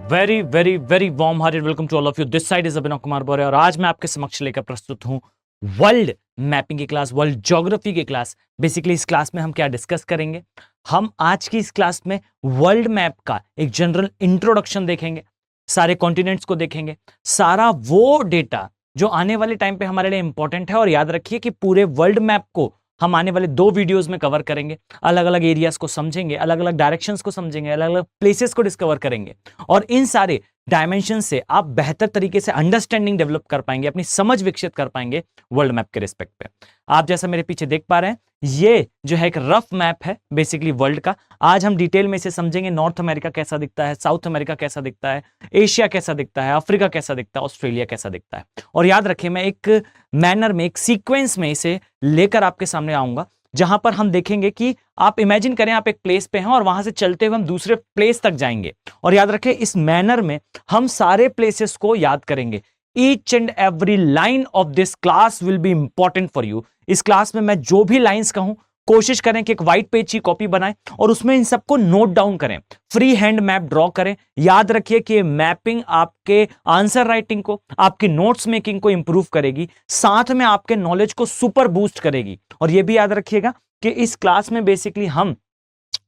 Very very very warm hearted welcome to all of you. This side is Abhinav Kumar Bore और आज मैं आपके समक्ष लेकर प्रस्तुत हूं वर्ल्ड मैपिंग की क्लास, वर्ल्ड ज्योग्राफी की क्लास। बेसिकली इस क्लास में हम क्या डिस्कस करेंगे, हम आज की इस क्लास में वर्ल्ड मैप का एक जनरल इंट्रोडक्शन देखेंगे, सारे कॉन्टिनेंट्स को देखेंगे, सारा वो डेटा जो आने वाले टाइम पे हमारे लिए इंपॉर्टेंट है। और याद रखिए कि पूरे वर्ल्ड मैप को हम आने वाले 2 वीडियोस में कवर करेंगे, अलग अलग एरियाज को समझेंगे, अलग अलग डायरेक्शंस को समझेंगे, अलग अलग प्लेसेस को डिस्कवर करेंगे और इन सारे डायमेंशन से आप बेहतर तरीके से अंडरस्टैंडिंग डेवलप कर पाएंगे, अपनी समझ विकसित कर पाएंगे वर्ल्ड मैप के रिस्पेक्ट पे। आप जैसा मेरे पीछे देख पा रहे हैं, ये जो है एक रफ मैप है बेसिकली वर्ल्ड का। आज हम डिटेल में इसे समझेंगे। नॉर्थ अमेरिका कैसा दिखता है, साउथ अमेरिका कैसा दिखता है, एशिया कैसा दिखता है, अफ्रीका कैसा दिखता है, ऑस्ट्रेलिया कैसा दिखता है। और याद रखिए मैं एक मैनर में, एक सीक्वेंस में इसे लेकर आपके सामने आऊंगा, जहां पर हम देखेंगे कि आप इमेजिन करें आप एक प्लेस पे हैं और वहां से चलते हुए हम दूसरे प्लेस तक जाएंगे। और याद रखें इस मैनर में हम सारे प्लेसेस को याद करेंगे। Each and every line of this class will be important for you. इस क्लास में मैं जो भी लाइंस कहूं, कोशिश करें कि एक व्हाइट पेज की कॉपी बनाएं और उसमें इन सबको नोट डाउन करें, फ्री हैंड मैप ड्रॉ करें। याद रखिए कि मैपिंग आपके आंसर राइटिंग को, आपकी नोट्स मेकिंग को इंप्रूव करेगी, साथ में आपके नॉलेज को सुपर बूस्ट करेगी। और यह भी याद रखिएगा कि इस क्लास में बेसिकली हम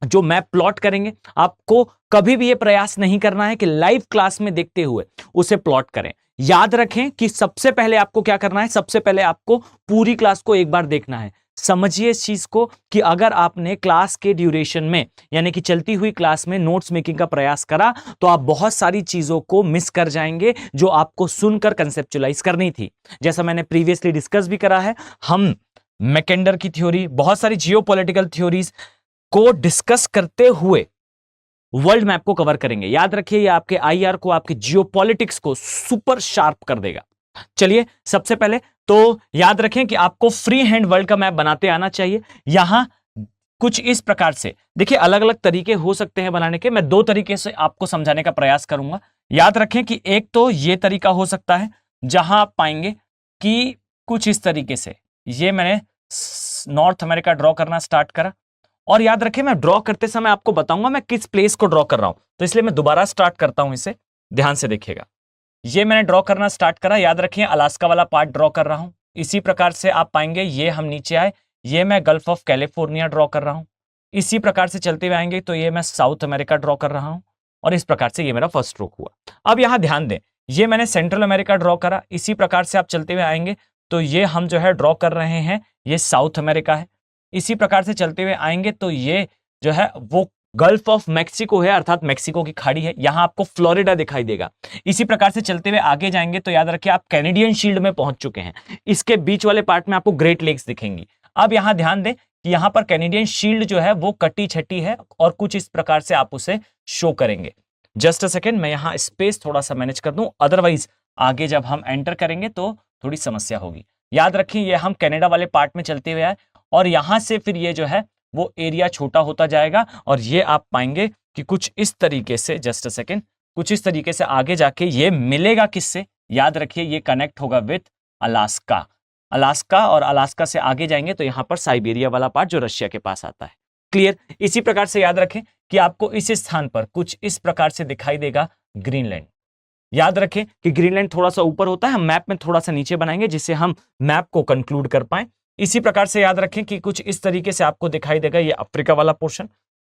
जो मैप प्लॉट करेंगे, आपको कभी भी यह प्रयास नहीं करना है कि लाइव क्लास में देखते हुए उसे प्लॉट करें। याद रखें कि सबसे पहले आपको क्या करना है, सबसे पहले आपको पूरी क्लास को एक बार देखना है। समझिए इस चीज को कि अगर आपने क्लास के ड्यूरेशन में, यानी कि चलती हुई क्लास में नोट्स मेकिंग का प्रयास करा, तो आप बहुत सारी चीजों को मिस कर जाएंगे जो आपको सुनकर कंसेप्चुअलाइज करनी थी। जैसा मैंने प्रीवियसली डिस्कस भी करा है, हम मैकेंडर की थ्योरी, बहुत सारी जियोपॉलिटिकल थ्योरीज को डिस्कस करते हुए वर्ल्ड मैप को कवर करेंगे। याद रखिए ये आपके आईआर को, आपके जियोपॉलिटिक्स को सुपर शार्प कर देगा। चलिए सबसे पहले तो याद रखें कि आपको फ्री हैंड वर्ल्ड का मैप बनाते आना चाहिए। यहां कुछ इस प्रकार से देखिए, अलग अलग तरीके हो सकते हैं बनाने के। मैं 2 तरीके से आपको समझाने का प्रयास करूंगा। याद रखें कि एक तो यह तरीका हो सकता है जहां आप पाएंगे कि कुछ इस तरीके से, ये मैंने नॉर्थ अमेरिका ड्रॉ करना स्टार्ट करा और याद रखें मैं ड्रॉ करते समय आपको बताऊंगा मैं किस प्लेस को ड्रॉ कर रहा हूं, तो इसलिए मैं दोबारा स्टार्ट करता हूं, इसे ध्यान से देखिएगा। ये मैंने ड्रॉ करना स्टार्ट करा, याद रखिए अलास्का वाला पार्ट ड्रॉ कर रहा हूं। इसी प्रकार से आप पाएंगे ये हम नीचे आए, ये मैं गल्फ ऑफ कैलिफोर्निया ड्रॉ कर रहा हूं। इसी प्रकार से चलते हुए आएंगे तो ये मैं साउथ अमेरिका ड्रॉ कर रहा हूं और इस प्रकार से ये मेरा फर्स्ट स्ट्रोक हुआ। अब यहां ध्यान दें, ये मैंने सेंट्रल अमेरिका ड्रॉ करा। इसी प्रकार से आप चलते हुए आएंगे तो ये हम जो है ड्रॉ कर रहे हैं, ये साउथ अमेरिका है। इसी प्रकार से चलते हुए आएंगे तो ये जो है वो गल्फ ऑफ मैक्सिको है, अर्थात मैक्सिको की खाड़ी है। यहां आपको फ्लोरिडा दिखाई देगा। इसी प्रकार से चलते हुए आगे जाएंगे तो याद रखिए आप कैनेडियन शील्ड में पहुंच चुके हैं। इसके बीच वाले पार्ट में आपको ग्रेट लेक्स दिखेंगी। अब यहां ध्यान दें कि यहां पर कैनेडियन शील्ड जो है वो कटी छटी है और कुछ इस प्रकार से आप उसे शो करेंगे। जस्ट अ सेकेंड, मैं यहां स्पेस थोड़ा सा मैनेज कर दूं, अदरवाइज आगे जब हम एंटर करेंगे तो थोड़ी समस्या होगी। याद रखिए ये हम कनाडा वाले पार्ट में चलते हुए आए और यहां से फिर ये जो है वो एरिया छोटा होता जाएगा और ये आप पाएंगे कि कुछ इस तरीके से, जस्ट अ सेकेंड, कुछ इस तरीके से आगे जाके ये मिलेगा किससे, याद रखिए ये कनेक्ट होगा विथ अलास्का। अलास्का और अलास्का से आगे जाएंगे तो यहां पर साइबेरिया वाला पार्ट जो रशिया के पास आता है। क्लियर। इसी प्रकार से याद रखें कि आपको इस स्थान पर कुछ इस प्रकार से दिखाई देगा ग्रीनलैंड। याद रखें कि ग्रीनलैंड थोड़ा सा ऊपर होता है, हम मैप में थोड़ा सा नीचे बनाएंगे जिससे हम मैप को कंक्लूड कर पाए। इसी प्रकार से याद रखें कि कुछ इस तरीके से आपको दिखाई देगा ये अफ्रीका वाला पोर्शन।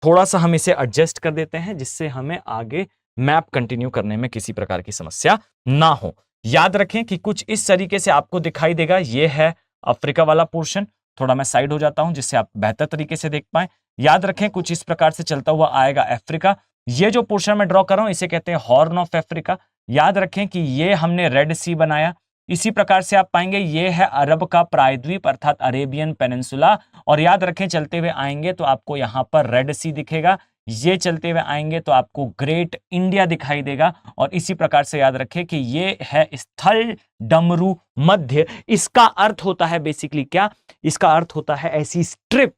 थोड़ा सा हम इसे एडजस्ट कर देते हैं जिससे हमें आगे मैप कंटिन्यू करने में किसी प्रकार की समस्या ना हो। याद रखें कि कुछ इस तरीके से आपको दिखाई देगा ये है अफ्रीका वाला पोर्शन। थोड़ा मैं साइड हो जाता हूं जिससे आप बेहतर तरीके से देख पाए। याद रखें कुछ इस प्रकार से चलता हुआ आएगा अफ्रीका। ये जो पोर्शन मैं ड्रॉ कर रहा हूं इसे कहते हैं हॉर्न ऑफ अफ्रीका। याद रखें कि ये हमने रेड सी बनाया। इसी प्रकार से आप पाएंगे ये है अरब का प्रायद्वीप अर्थात अरेबियन पेनिनसुला। और याद रखें चलते हुए आएंगे तो आपको यहां पर रेड सी दिखेगा। ये चलते हुए आएंगे तो आपको ग्रेट इंडिया दिखाई देगा। और इसी प्रकार से याद रखें कि ये है स्थल डमरू मध्य। इसका अर्थ होता है बेसिकली क्या, इसका अर्थ होता है ऐसी स्ट्रिप,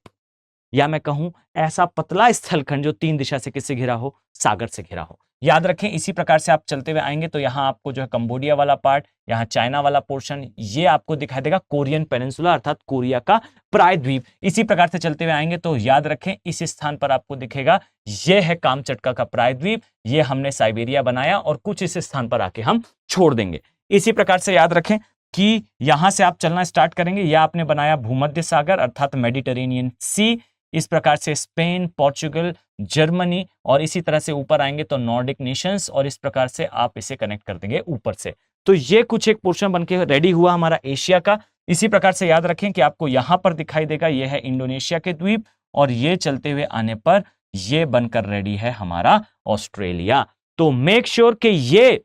या मैं कहूं ऐसा पतला स्थलखंड जो 3 दिशा से किससे घिरा हो, सागर से घिरा हो। याद रखें इसी प्रकार से आप चलते हुए आएंगे तो यहाँ आपको जो है कंबोडिया वाला पार्ट, यहाँ चाइना वाला पोर्शन, ये आपको दिखाई देगा कोरियन पेनिनसुला अर्थात कोरिया का प्रायद्वीप। इसी प्रकार से चलते हुए आएंगे तो याद रखें इस स्थान पर आपको दिखेगा ये है कामचटका का प्रायद्वीप, ये हमने साइबेरिया बनाया और कुछ इस स्थान पर आके हम छोड़ देंगे। इसी प्रकार से याद रखें कि यहां से आप चलना स्टार्ट करेंगे, यह आपने बनाया भूमध्य सागर अर्थात मेडिटेरेनियन सी, इस प्रकार से स्पेन, पोर्चुगल, जर्मनी और इसी तरह से ऊपर आएंगे तो नॉर्डिक नेशंस और इस प्रकार से आप इसे कनेक्ट कर देंगे ऊपर से। तो ये कुछ एक पोर्शन बनके रेडी हुआ हमारा एशिया का। इसी प्रकार से याद रखें कि आपको यहां पर दिखाई देगा यह है इंडोनेशिया के द्वीप और ये चलते हुए आने पर ये बनकर रेडी है हमारा ऑस्ट्रेलिया। तो मेक श्योर कि ये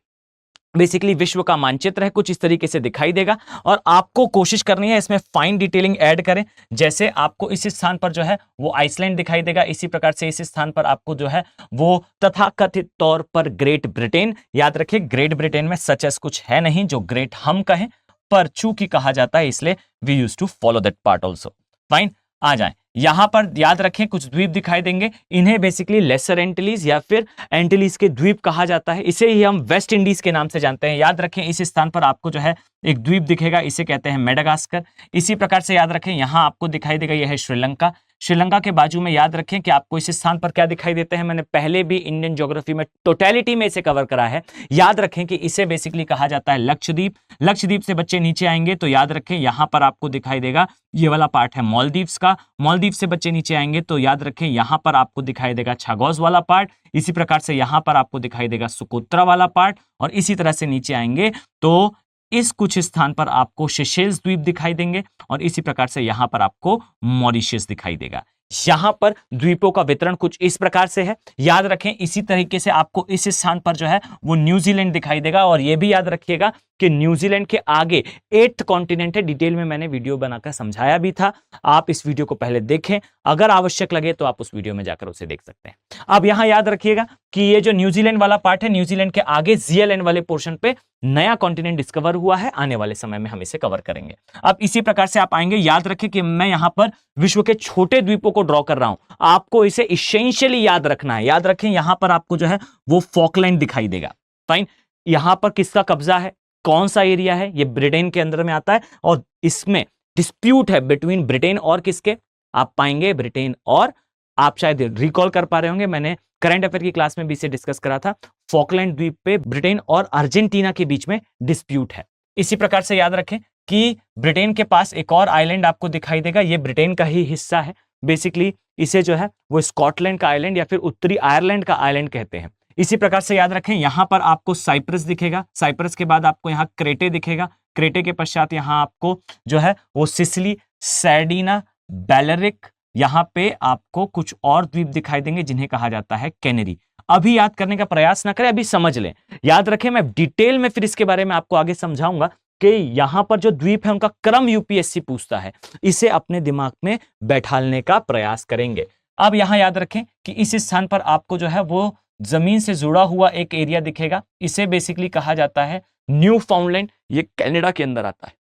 बेसिकली विश्व का मानचित्र है, कुछ इस तरीके से दिखाई देगा और आपको कोशिश करनी है इसमें फाइन डिटेलिंग ऐड करें। जैसे आपको इस स्थान पर जो है वो आइसलैंड दिखाई देगा, इसी प्रकार से इस स्थान पर आपको जो है वो तथाकथित तौर पर ग्रेट ब्रिटेन, याद रखिए ग्रेट ब्रिटेन में सच एस कुछ है नहीं जो ग्रेट हम कहें, पर चूंकि कहा जाता है इसलिए we use to follow that part also. Fine, आ जाए यहां पर याद रखें कुछ द्वीप दिखाई देंगे, इन्हें बेसिकली लेसर एंटिलीज या फिर एंटिलीज के द्वीप कहा जाता है, इसे ही हम वेस्ट इंडीज के नाम से जानते हैं। याद रखें इस स्थान पर आपको जो है एक द्वीप दिखेगा, इसे कहते हैं मेडागास्कर। इसी प्रकार से याद रखें यहां आपको दिखाई देगा यह है श्रीलंका। श्रीलंका के बाजू में याद रखें कि आपको इस स्थान पर क्या दिखाई देते हैं, मैंने पहले भी इंडियन ज्योग्राफी में टोटलिटी में इसे कवर करा है। याद रखें कि इसे बेसिकली कहा जाता है लक्षद्वीप। लक्षद्वीप से बच्चे नीचे आएंगे तो याद रखें यहां पर आपको दिखाई देगा ये वाला पार्ट है मालदीव्स का। मालदीव से बच्चे नीचे आएंगे तो याद रखें यहां पर आपको दिखाई देगा छागोस वाला पार्ट। इसी प्रकार से यहां पर आपको दिखाई देगा सुकोत्रा वाला पार्ट और इसी तरह से नीचे आएंगे तो इस कुछ स्थान पर आपको सेशेल्स द्वीप दिखाई देंगे और इसी प्रकार से यहां पर आपको मॉरिशस दिखाई देगा। यहां पर द्वीपों का वितरण कुछ इस प्रकार से है। याद रखें इसी तरीके से आपको इस स्थान पर जो है वो न्यूजीलैंड दिखाई देगा और यह भी याद रखिएगा कि न्यूजीलैंड के आगे 8th कॉन्टिनेंट है। डिटेल में मैंने वीडियो बनाकर समझाया भी था, आप इस वीडियो को पहले देखें, अगर आवश्यक लगे तो आप उस वीडियो में जाकर उसे देख सकते हैं। अब यहां याद रखिएगा कि ये जो न्यूजीलैंड वाला पार्ट है, न्यूजीलैंड के आगे जीएलएन वाले पोर्शन पे नया कॉन्टिनेंट डिस्कवर हुआ है, आने वाले समय में हम इसे कवर करेंगे। अब इसी प्रकार से आप आएंगे, याद रखें कि मैं यहां पर विश्व के छोटे द्वीपों को ड्रॉ कर रहा हूं, आपको इसे इसेंशियली याद रखना है। याद रखें यहां पर आपको जो है वो फॉकलैंड दिखाई देगा। फाइन, यहां पर किसका कब्जा है, कौन सा एरिया है, ये ब्रिटेन के अंदर में आता है और इसमें डिस्प्यूट है बिटवीन ब्रिटेन और किसके, आप पाएंगे ब्रिटेन और, आप शायद रिकॉल कर पा रहे होंगे मैंने करंट अफेयर की क्लास में भी इसे डिस्कस करा था, फॉकलैंड द्वीप पे ब्रिटेन और अर्जेंटीना के बीच में डिस्प्यूट है। इसी प्रकार से याद रखें कि ब्रिटेन के पास एक और आइलैंड आपको दिखाई देगा, ये ब्रिटेन का ही हिस्सा है। बेसिकली इसे जो है वो स्कॉटलैंड का आइलैंड या फिर उत्तरी आयरलैंड का आइलैंड कहते हैं। इसी प्रकार से याद रखें यहां पर आपको साइप्रस दिखेगा, साइप्रस के बाद आपको यहां क्रेटे दिखेगा, क्रेटे के पश्चात यहां आपको जो है वो सिसिली, सर्डिना, बैलेरिक, यहां पे आपको कुछ और द्वीप दिखाई देंगे जिन्हें कहा जाता है कैनरी। अभी याद करने का प्रयास ना करें, अभी समझ लें। याद रखें मैं डिटेल में फिर इसके बारे में आपको आगे समझाऊंगा कि यहां पर जो द्वीप है उनका क्रम यूपीएससी पूछता है, इसे अपने दिमाग में बैठालने का प्रयास करेंगे। अब यहां याद रखें कि इस स्थान पर आपको जो है वो जमीन से जुड़ा हुआ एक एरिया दिखेगा, इसे बेसिकली कहा जाता है न्यू फाउंडलैंड, ये कनाडा के अंदर आता है।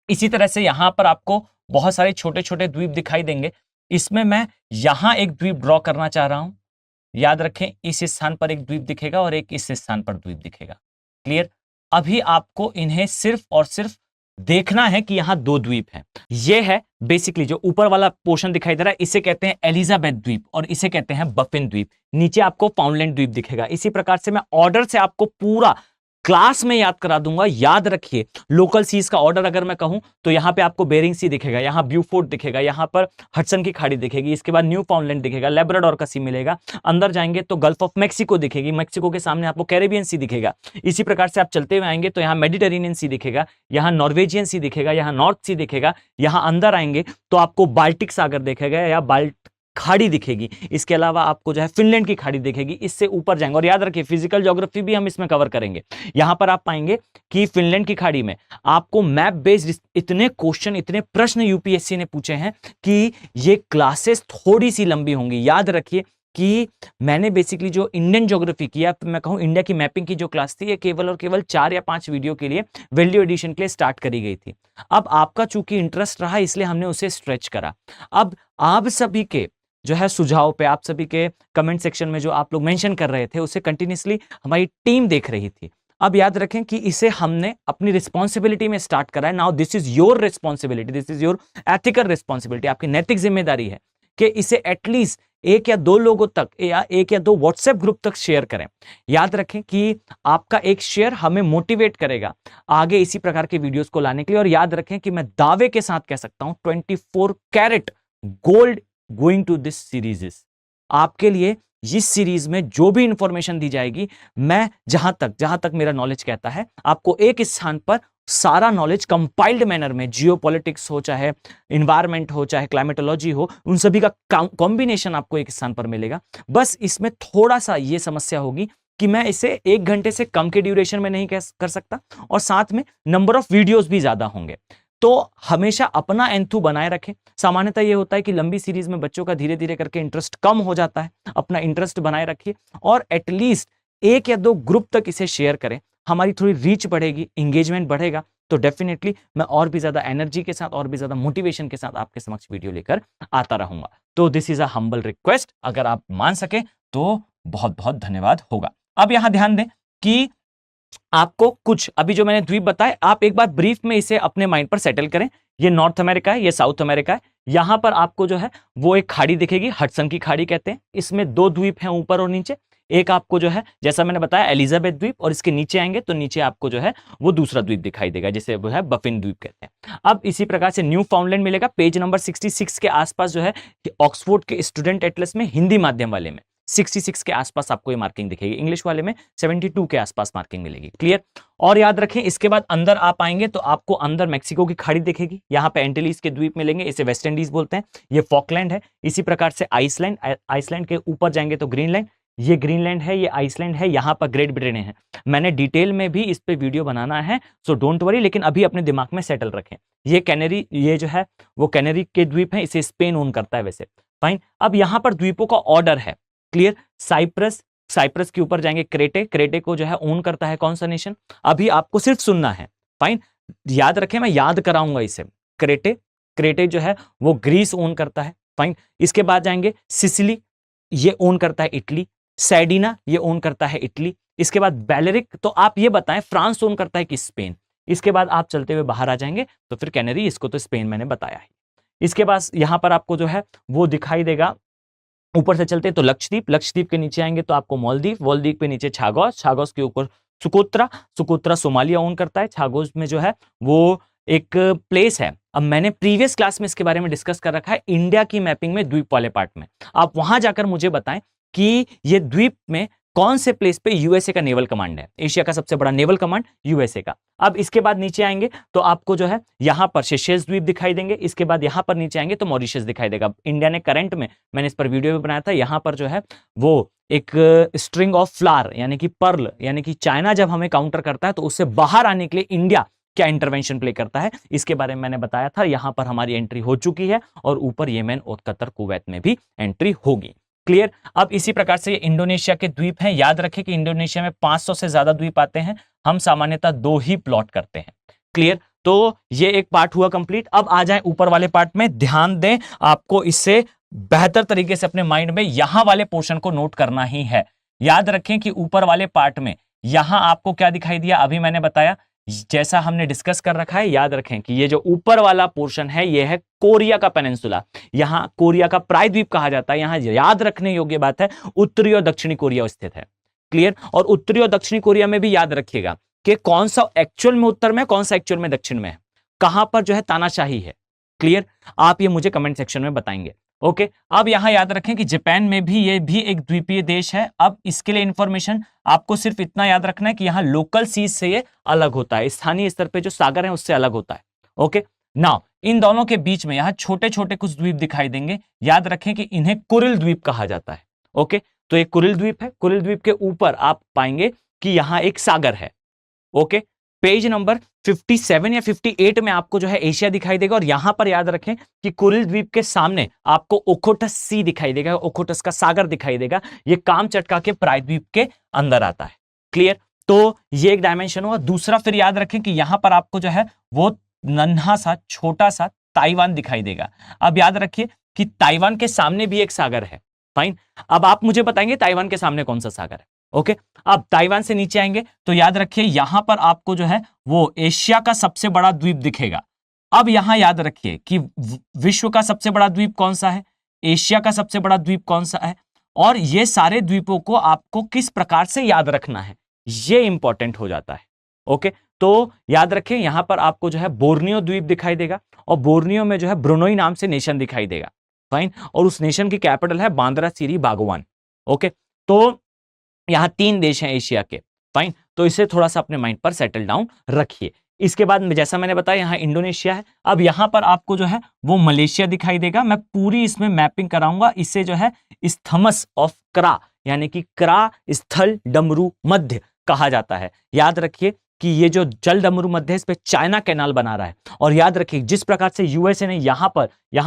इसी तरह से यहां पर आपको बहुत सारे छोटे छोटे द्वीप दिखाई देंगे, इसमें मैं यहां एक द्वीप ड्रॉ करना चाह रहा हूं। याद रखें इस स्थान पर एक द्वीप दिखेगा और एक इस स्थान पर द्वीप दिखेगा। क्लियर, अभी आपको इन्हें सिर्फ और सिर्फ देखना है कि यहां दो द्वीप हैं। यह है बेसिकली जो ऊपर वाला पोर्शन दिखाई दे रहा है, इसे कहते हैं एलिजाबेथ द्वीप और इसे कहते हैं बफिन द्वीप। नीचे आपको फाउंडलैंड द्वीप दिखेगा। इसी प्रकार से मैं ऑर्डर से आपको पूरा क्लास में याद करा दूंगा। याद रखिए लोकल सीज का ऑर्डर अगर मैं कहूं तो यहां पे आपको बेरिंग सी दिखेगा, यहां ब्यूफोर्ट दिखेगा, यहां पर हडसन की खाड़ी दिखेगी, इसके बाद न्यू फाउंडलैंड दिखेगा, लेब्राडोर का सी मिलेगा, अंदर जाएंगे तो गल्फ ऑफ मैक्सिको दिखेगी, मैक्सिको के सामने आपको कैरेबियन सी दिखेगा। इसी प्रकार से आप चलते हुए आएंगे तो यहां मेडिटेरेनियन सी दिखेगा, यहां नॉर्वेजियन सी दिखेगा, यहां नॉर्थ सी दिखेगा, यहां अंदर आएंगे तो आपको बाल्टिक सागर दिखेगा या खाड़ी दिखेगी। इसके अलावा आपको जो है फिनलैंड की खाड़ी दिखेगी। इससे ऊपर जाएंगे और याद रखिए फिजिकल ज्योग्राफी भी हम इसमें कवर करेंगे। यहां पर आप पाएंगे कि फिनलैंड की खाड़ी में आपको मैप बेस्ड इतने क्वेश्चन, इतने प्रश्न यूपीएससी ने पूछे हैं कि ये क्लासेस थोड़ी सी लंबी होंगी। याद रखिए कि मैंने बेसिकली जो इंडियन ज्योग्राफी की, मैं कहूं इंडिया की मैपिंग की जो क्लास थी, ये केवल और केवल 4 या 5 वीडियो के लिए वैल्यू एडिशन के लिए स्टार्ट करी गई थी। अब आपका चूंकि इंटरेस्ट रहा इसलिए हमने उसे स्ट्रेच करा। अब आप सभी के जो है सुझाव पे, आप सभी के कमेंट सेक्शन में जो आप लोग मेंशन कर रहे थे, उसे कंटिन्यूसली हमारी टीम देख रही थी। अब याद रखें कि इसे हमने अपनी रिस्पॉन्सिबिलिटी में स्टार्ट करा है। Now this is your responsibility, this is your ethical responsibility, आपकी नैतिक जिम्मेदारी है कि इसे एटलीस्ट 1 या 2 लोगों तक या 1 या 2 व्हाट्सएप ग्रुप तक शेयर करें। याद रखें कि आपका एक शेयर हमें मोटिवेट करेगा आगे इसी प्रकार के वीडियोस को लाने के लिए। और याद रखें कि मैं दावे के साथ कह सकता हूं 24 carat gold going to this series. आपके लिए इस सीरीज में जो भी इंफॉर्मेशन दी जाएगी, मैं जहां तक मेरा नॉलेज कहता है, आपको एक स्थान पर सारा नॉलेज कंपाइल्ड मैनर में, जियोपॉलिटिक्स हो, चाहे इन्वायरमेंट हो, चाहे क्लाइमेटोलॉजी हो, उन सभी का कॉम्बिनेशन आपको एक स्थान पर मिलेगा। बस इसमें थोड़ा सा ये समस्या होगी कि मैं इसे 1 घंटे से कम के ड्यूरेशन में नहीं कर सकता, और साथ में नंबर ऑफ वीडियोस भी ज्यादा होंगे। तो हमेशा अपना एंथू बनाए रखें। सामान्यतः ये होता है कि लंबी सीरीज में बच्चों का धीरे धीरे करके इंटरेस्ट कम हो जाता है। अपना इंटरेस्ट बनाए रखिए और एटलीस्ट 1 या 2 ग्रुप तक इसे शेयर करें। हमारी थोड़ी रीच बढ़ेगी, इंगेजमेंट बढ़ेगा, तो डेफिनेटली मैं और भी ज्यादा एनर्जी के साथ, और भी ज्यादा मोटिवेशन के साथ आपके समक्ष वीडियो लेकर आता रहूंगा। तो this is a humble request, अगर आप मान सके तो बहुत बहुत धन्यवाद होगा। अब यहां ध्यान दें कि आपको कुछ अभी जो मैंने द्वीप बताए, आप एक बार ब्रीफ में इसे अपने माइंड पर सेटल करें। ये नॉर्थ अमेरिका है, ये साउथ अमेरिका है। यहां पर आपको जो है वो एक खाड़ी दिखेगी, हडसन की खाड़ी कहते हैं। इसमें 2 द्वीप हैं, ऊपर और नीचे। एक आपको जो है, जैसा मैंने बताया, एलिजाबेथ द्वीप, और इसके नीचे आएंगे तो नीचे आपको जो है वो दूसरा द्वीप दिखाई देगा, जिसे वो है बफिन द्वीप कहते हैं। अब इसी प्रकार से न्यू फाउंडलैंड मिलेगा पेज नंबर 66 के आसपास, जो है ऑक्सफोर्ड के स्टूडेंट एटलस में हिंदी माध्यम वाले में 66 के आसपास आपको ये मार्किंग दिखेगी। इंग्लिश वाले में 72 के आसपास मार्किंग मिलेगी। क्लियर? और याद रखें, इसके बाद अंदर आप आएंगे तो आपको अंदर मैक्सिको की खाड़ी दिखेगी। यहाँ पे एंटिलीज के द्वीप मिलेंगे, इसे वेस्ट इंडीज बोलते हैं। ये फॉकलैंड है। इसी प्रकार से आइसलैंड, आइसलैंड के ऊपर जाएंगे तो ग्रीनलैंड, ये ग्रीनलैंड है, ये आइसलैंड है। यहाँ पर ग्रेट ब्रिटेन है। मैंने डिटेल में भी इस पे वीडियो बनाना है, सो डोंट वरी, लेकिन अभी अपने दिमाग में सेटल रखें। ये कैनरी, ये जो है वो कैनरी के द्वीप है, इसे स्पेन ओन करता है वैसे। फाइन। अब यहाँ पर द्वीपों का ऑर्डर है। क्लियर? साइप्रस, साइप्रस के ऊपर जाएंगे क्रेटे, क्रेटे को जो है ओन करता है कौन सा नेशन? अभी आपको सिर्फ सुनना है। फाइन, याद रखें, मैं याद कराऊंगा इसे। क्रेटे, क्रेटे जो है वो ग्रीस ओन करता है। फाइन। इसके बाद जाएंगे सिसिली, ये ओन करता है इटली। सैडिना, ये ओन करता है इटली। इसके बाद बैलेरिक, तो आप ये बताएं फ्रांस ओन करता है कि स्पेन? इसके बाद आप चलते हुए बाहर आ जाएंगे तो फिर कैनरी, इसको तो स्पेन मैंने बताया है। इसके बाद यहां पर आपको जो है वो दिखाई देगा, ऊपर से चलते तो लक्षद्वीप, लक्षद्वीप के नीचे आएंगे तो आपको मालदीव, मालदीव के नीचे छागोस, छागोस के ऊपर सुकोत्रा, सुकोत्रा सोमालिया ओन करता है। छागोस में जो है वो एक प्लेस है। अब मैंने प्रीवियस क्लास में इसके बारे में डिस्कस कर रखा है, इंडिया की मैपिंग में द्वीप वाले पार्ट में। आप वहां जाकर मुझे बताएं कि ये द्वीप में कौन से प्लेस पे यूएसए का नेवल कमांड है, एशिया का सबसे बड़ा नेवल कमांड यूएसए का। अब इसके बाद नीचे आएंगे तो आपको जो है यहां पर सेशेल्स द्वीप दिखाई देंगे। इसके बाद यहां पर नीचे आएंगे तो मॉरिशस दिखाई देगा। इंडिया ने करंट में, मैंने इस पर वीडियो भी बनाया था, यहां पर जो है वो एक स्ट्रिंग ऑफ फ्लावर यानी कि पर्ल, यानी कि चाइना जब हमें काउंटर करता है तो उससे बाहर आने के लिए इंडिया क्या इंटरवेंशन प्ले करता है, इसके बारे में मैंने बताया था। यहां पर हमारी एंट्री हो चुकी है और ऊपर येमेन और कतर, कुवैत में भी एंट्री होगी। क्लियर? अब इसी प्रकार से ये इंडोनेशिया के द्वीप हैं। याद रखें कि इंडोनेशिया में 500 से ज्यादा द्वीप आते हैं, हम सामान्यतः 2 ही प्लॉट करते हैं। क्लियर? तो ये एक पार्ट हुआ कंप्लीट। अब आ जाए ऊपर वाले पार्ट में, ध्यान दें, आपको इससे बेहतर तरीके से अपने माइंड में यहां वाले पोर्शन को नोट करना ही है। याद रखें कि ऊपर वाले पार्ट में यहां आपको क्या दिखाई दिया, अभी मैंने बताया, जैसा हमने डिस्कस कर रखा है। याद रखें कि ये जो ऊपर वाला पोर्शन है ये है कोरिया का पेनिनसुला, यहां कोरिया का प्रायद्वीप कहा जाता है। यहां याद रखने योग्य बात है, उत्तरी और दक्षिणी कोरिया स्थित है। क्लियर? और उत्तरी और दक्षिणी कोरिया में भी याद रखिएगा कि कौन सा एक्चुअल में उत्तर में, कौन सा एक्चुअल में दक्षिण में है, कहां पर जो है तानाशाही है। क्लियर? आप ये मुझे कमेंट सेक्शन में बताएंगे। ओके। अब यहां याद रखें कि जापान में भी ये भी एक द्वीपीय देश है। अब इसके लिए इंफॉर्मेशन आपको सिर्फ इतना याद रखना है कि यहां लोकल सीज से ये अलग होता है, स्थानीय स्तर पे जो सागर है उससे अलग होता है। ओके। नाउ इन दोनों के बीच में यहां छोटे छोटे कुछ द्वीप दिखाई देंगे। याद रखें कि इन्हें कुरिल द्वीप कहा जाता है। ओके, तो ये कुरिल द्वीप है। कुरिल द्वीप के ऊपर आप पाएंगे कि यहां एक सागर है। ओके, पेज नंबर 57 या 58 में आपको जो है एशिया दिखाई देगा और यहां पर याद रखें कि कुरिल द्वीप के सामने आपको ओखोटस सी दिखाई देगा, ओखोटस का सागर दिखाई देगा। ये कामचटका के प्रायद्वीप के अंदर आता है। क्लियर? तो ये एक डायमेंशन हुआ। दूसरा फिर याद रखें कि यहां पर आपको जो है वो नन्हा सा छोटा सा ताइवान दिखाई देगा। अब याद रखिए कि ताइवान के सामने भी एक सागर है। फाइन, अब आप मुझे बताएंगे ताइवान के सामने कौन सा सागर है। ओके, अब ताइवान से नीचे आएंगे तो याद रखिए यहां पर आपको जो है वो एशिया का सबसे बड़ा द्वीप दिखेगा। अब यहां याद रखिए कि विश्व का सबसे बड़ा द्वीप कौन सा है, एशिया का सबसे बड़ा द्वीप कौन सा है, और ये सारे द्वीपों को आपको किस प्रकार से याद रखना है, ये इंपॉर्टेंट हो जाता है। ओके, तो याद रखें यहां पर आपको जो है बोर्नियो द्वीप दिखाई देगा, और बोर्नियो में जो है ब्रुनोई नाम से नेशन दिखाई देगा। फाइन, और उस नेशन की कैपिटल है बांद्रा सिरी बागवान। ओके, तो यहां 3 देश हैं एशिया के। फाइन, तो इसे थोड़ा सा अपने माइंड पर सेटल डाउन रखिए। इसके बाद जैसा मैंने बताया यहां इंडोनेशिया है। अब यहां पर आपको जो है वो मलेशिया दिखाई देगा। मैं पूरी इसमें मैपिंग कराऊंगा। इसे जो है स्थमस ऑफ क्रा, यानी कि क्रा स्थल डमरू मध्य कहा जाता है। याद रखिए कि ये जो जल डमरू मध्य है इस पे चाइना कैनाल बना रहा है। और याद रखिए जिस प्रकार से यूएसए ने यहां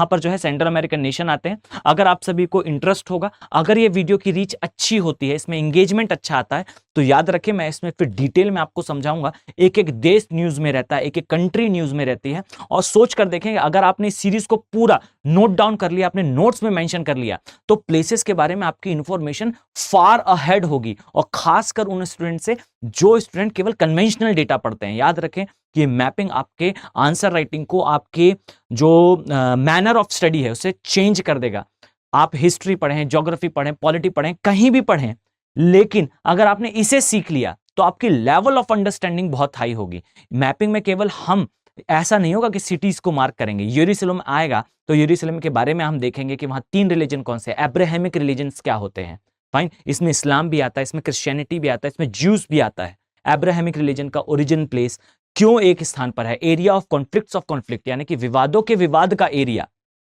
पर जो है सेंट्रल अमेरिकन नेशन आते हैं। अगर आप सभी को इंटरेस्ट होगा, अगर ये वीडियो की रीच अच्छी होती है, इसमें एंगेजमेंट अच्छा आता है, तो याद रखिए मैं इसमें फिर डिटेल में आपको समझाऊंगा। एक एक देश न्यूज में रहता है, एक एक कंट्री न्यूज में रहती है। और सोच कर देखेंगे अगर आपने इस सीरीज को पूरा नोट डाउन कर लिया, अपने नोट्स में मेंशन कर लिया, तो प्लेसेस के बारे में आपकी इंफॉर्मेशन फार अहेड होगी। और खासकर उन स्टूडेंट से जो स्टूडेंट केवल कन्वेंशनल डेटा पढ़ते हैं। याद रखें कि मैपिंग आपके आंसर राइटिंग को, आपके जो मैनर ऑफ स्टडी है उसे चेंज कर देगा। आप हिस्ट्री पढ़ें, ज्योग्राफी पढ़ें, पॉलिटी पढ़ें, कहीं भी पढ़ें, लेकिन अगर आपने इसे सीख लिया तो आपकी लेवल ऑफ अंडरस्टैंडिंग बहुत हाई होगी। मैपिंग में केवल हम ऐसा नहीं होगा कि सिटीज को मार्क करेंगे। यरूशलेम आएगा तो यरूशलेम के बारे में हम देखेंगे कि वहां 3 रिलीजन कौन से, अब्राहमिक रिलीजन्स क्या होते हैं। फाइन, इसमें इस्लाम भी आता है, इसमें क्रिश्चियनिटी भी आता है, इसमें ज्यूस भी आता है। अब्राहमिक रिलीजन का ओरिजिन प्लेस क्यों एक स्थान पर है, area of conflicts of conflict, यानी कि विवादों के विवाद का एरिया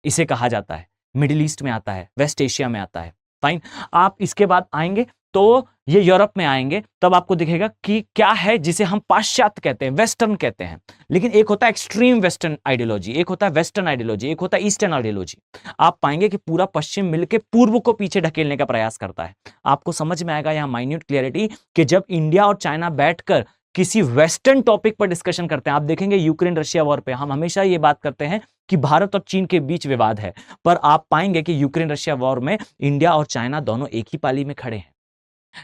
इसे कहा जाता है। मिडिल ईस्ट में आता है, वेस्ट एशिया में आता है। फाइन, आप इसके बाद आएंगे तो ये यूरोप में आएंगे, तब आपको दिखेगा कि क्या है जिसे हम पाश्चात्य कहते हैं, वेस्टर्न कहते हैं। लेकिन एक होता है एक्सट्रीम वेस्टर्न आइडियोलॉजी, एक होता है वेस्टर्न आइडियोलॉजी, एक होता है ईस्टर्न आइडियोलॉजी। आप पाएंगे कि पूरा पश्चिम मिलकर पूर्व को पीछे ढकेलने का प्रयास करता है। आपको समझ में आएगा यहां माइन्यूट क्लियरिटी कि जब इंडिया और चाइना बैठकर किसी वेस्टर्न टॉपिक पर डिस्कशन करते हैं। आप देखेंगे यूक्रेन रशिया वॉर पे हम हमेशा ये बात करते हैं कि भारत और चीन के बीच विवाद है, पर आप पाएंगे कि यूक्रेन रशिया वॉर में इंडिया और चाइना दोनों एक ही पाली में खड़े हैं।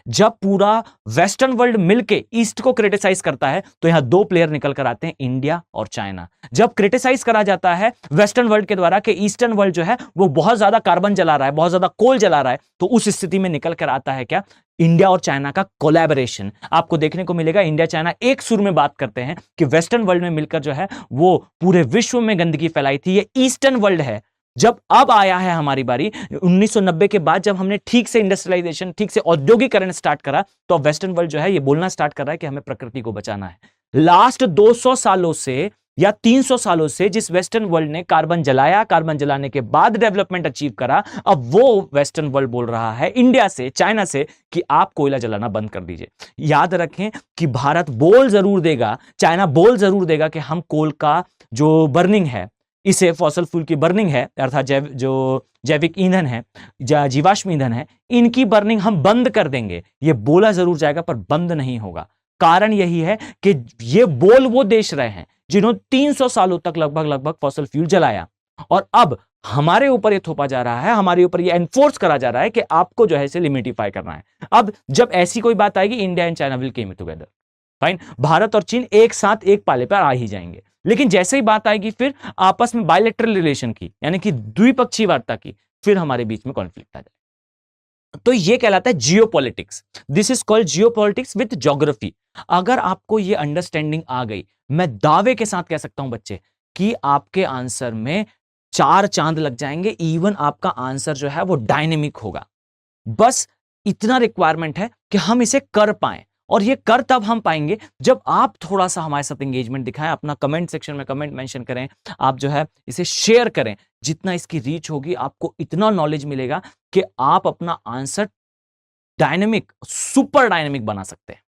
जब पूरा वेस्टर्न वर्ल्ड मिलके ईस्ट को क्रिटिसाइज करता है तो यहां 2 प्लेयर निकल कर आते हैं, इंडिया और चाइना। जब क्रिटिसाइज करा जाता है वेस्टर्न वर्ल्ड के द्वारा कि ईस्टर्न वर्ल्ड जो है वो बहुत ज्यादा कार्बन जला रहा है, बहुत ज्यादा कोल जला रहा है, तो उस स्थिति में निकल कर आता है क्या, इंडिया और चाइना का कोलैबोरेशन। आपको देखने को मिलेगा इंडिया चाइना एक सुर में बात करते हैं कि वेस्टर्न वर्ल्ड में मिलकर जो है वो पूरे विश्व में गंदगी फैलाई थी। ये ईस्टर्न वर्ल्ड है। जब अब आया है हमारी बारी 1990 के बाद, जब हमने ठीक से इंडस्ट्रियलाइजेशन, ठीक से औद्योगिकरण स्टार्ट करा, तो वेस्टर्न वर्ल्ड जो है ये बोलना स्टार्ट कर रहा है कि हमें प्रकृति को बचाना है। लास्ट 200 सालों से या 300 सालों से जिस वेस्टर्न वर्ल्ड ने कार्बन जलाया, कार्बन जलाने के बाद डेवलपमेंट अचीव करा, अब वो वेस्टर्न वर्ल्ड बोल रहा है इंडिया से, चाइना से कि आप कोयला जलाना बंद कर दीजिए। याद रखें कि भारत बोल जरूर देगा, चाइना बोल जरूर देगा कि हम कोल का जो बर्निंग है, इसे फॉसल फ्यूल की बर्निंग है, अर्थात जो जैविक ईंधन है, जीवाश्म ईंधन है, इनकी बर्निंग हम बंद कर देंगे। ये बोला जरूर जाएगा पर बंद नहीं होगा। कारण यही है कि ये बोल वो देश रहे हैं जिन्होंने 300 सालों तक लगभग फॉसल फ्यूल जलाया, और अब हमारे ऊपर ये थोपा जा रहा है, हमारे ऊपर ये एनफोर्स करा जा रहा है कि आपको जो है इसे लिमिटिफाई करना है। अब जब ऐसी कोई बात आएगी, India and China will came together. Fine, Bharat और चीन एक साथ एक पाले पर आ ही जाएंगे। लेकिन जैसे ही बात आएगी फिर आपस में बायलैटरल रिलेशन की, यानी कि द्विपक्षीय वार्ता की, फिर हमारे बीच में कॉन्फ्लिक्ट आ जाए। तो ये कहलाता है geopolitics. This is called geopolitics with geography. अगर आपको ये अंडरस्टैंडिंग आ गई, मैं दावे के साथ कह सकता हूं बच्चे कि आपके आंसर में 4 चांद लग जाएंगे। इवन आपका आंसर जो है वो डायनेमिक होगा। बस इतना रिक्वायरमेंट है कि हम इसे कर पाएं, और ये कर तब हम पाएंगे जब आप थोड़ा सा हमारे साथ एंगेजमेंट दिखाएं, अपना कमेंट सेक्शन में कमेंट मेंशन करें, आप जो है इसे शेयर करें। जितना इसकी रीच होगी आपको इतना नॉलेज मिलेगा कि आप अपना आंसर डायनेमिक, सुपर डायनेमिक बना सकते हैं।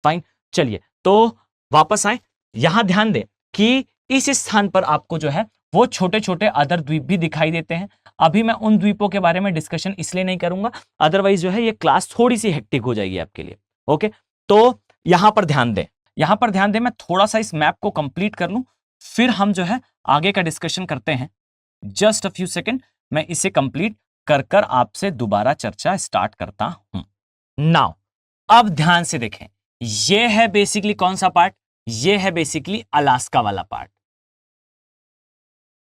फाइन, चलिए तो वापस आए। यहां ध्यान दें कि इस स्थान पर आपको जो है वो छोटे छोटे अदर द्वीप भी दिखाई देते हैं। अभी मैं उन द्वीपों के बारे में डिस्कशन इसलिए नहीं करूंगा, अदरवाइज जो है ये क्लास थोड़ी सी हेक्टिक हो जाएगी आपके लिए। ओके, तो यहां पर ध्यान दें, यहां पर ध्यान दें। मैं थोड़ा सा इस मैप को कंप्लीट कर लूं, फिर हम जो है आगे का डिस्कशन करते हैं। जस्ट अ फ्यू सेकंड, मैं इसे कंप्लीट कर कर आपसे दोबारा चर्चा स्टार्ट करता हूं। नाउ अब ध्यान से देखें, यह है बेसिकली कौन सा पार्ट, यह है बेसिकली अलास्का वाला पार्ट।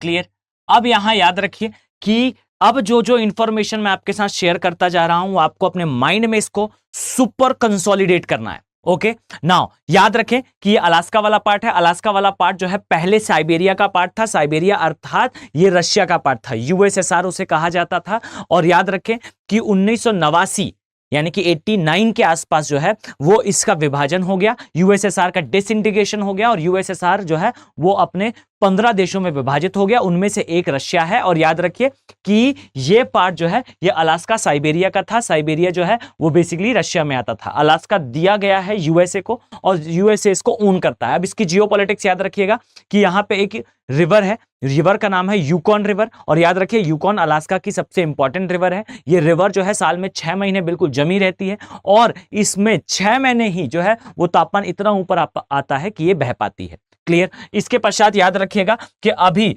क्लियर। अब यहां याद रखिए कि अब जो जो इंफॉर्मेशन मैं आपके साथ शेयर करता जा रहा हूं, आपको अपने माइंड में इसको सुपर कंसोलिडेट करना है। ओके, नाउ याद रखें कि ये अलास्का वाला पार्ट है। अलास्का वाला पार्ट जो है पहले साइबेरिया का पार्ट था। साइबेरिया अर्थात ये रशिया का पार्ट था, यूएसएसआर उसे कहा जाता था। और याद रखें कि 1989 यानी कि 89 के आसपास जो है वो इसका विभाजन हो गया, यूएसएसआर का डिसइंटीग्रेशन हो गया और यूएसएसआर जो है वो अपने 15 देशों में विभाजित हो गया, उनमें से एक रशिया है। और याद रखिए कि ये पार्ट जो है ये अलास्का साइबेरिया का था। साइबेरिया जो है वो बेसिकली रशिया में आता था। अलास्का दिया गया है यूएसए को और यूएसए इसको ओन करता है। अब इसकी जियोपॉलिटिक्स याद रखिएगा कि यहां पे एक रिवर है, रिवर का नाम है यूकॉन रिवर। और याद रखिए यूकॉन अलास्का की सबसे इंपॉर्टेंट रिवर है। ये रिवर जो है साल में 6 महीने बिल्कुल जमी रहती है और इसमें 6 महीने ही जो है वो तापमान इतना ऊपर आता है कि ये बह पाती है। क्लियर। इसके पश्चात याद रखिएगा कि अभी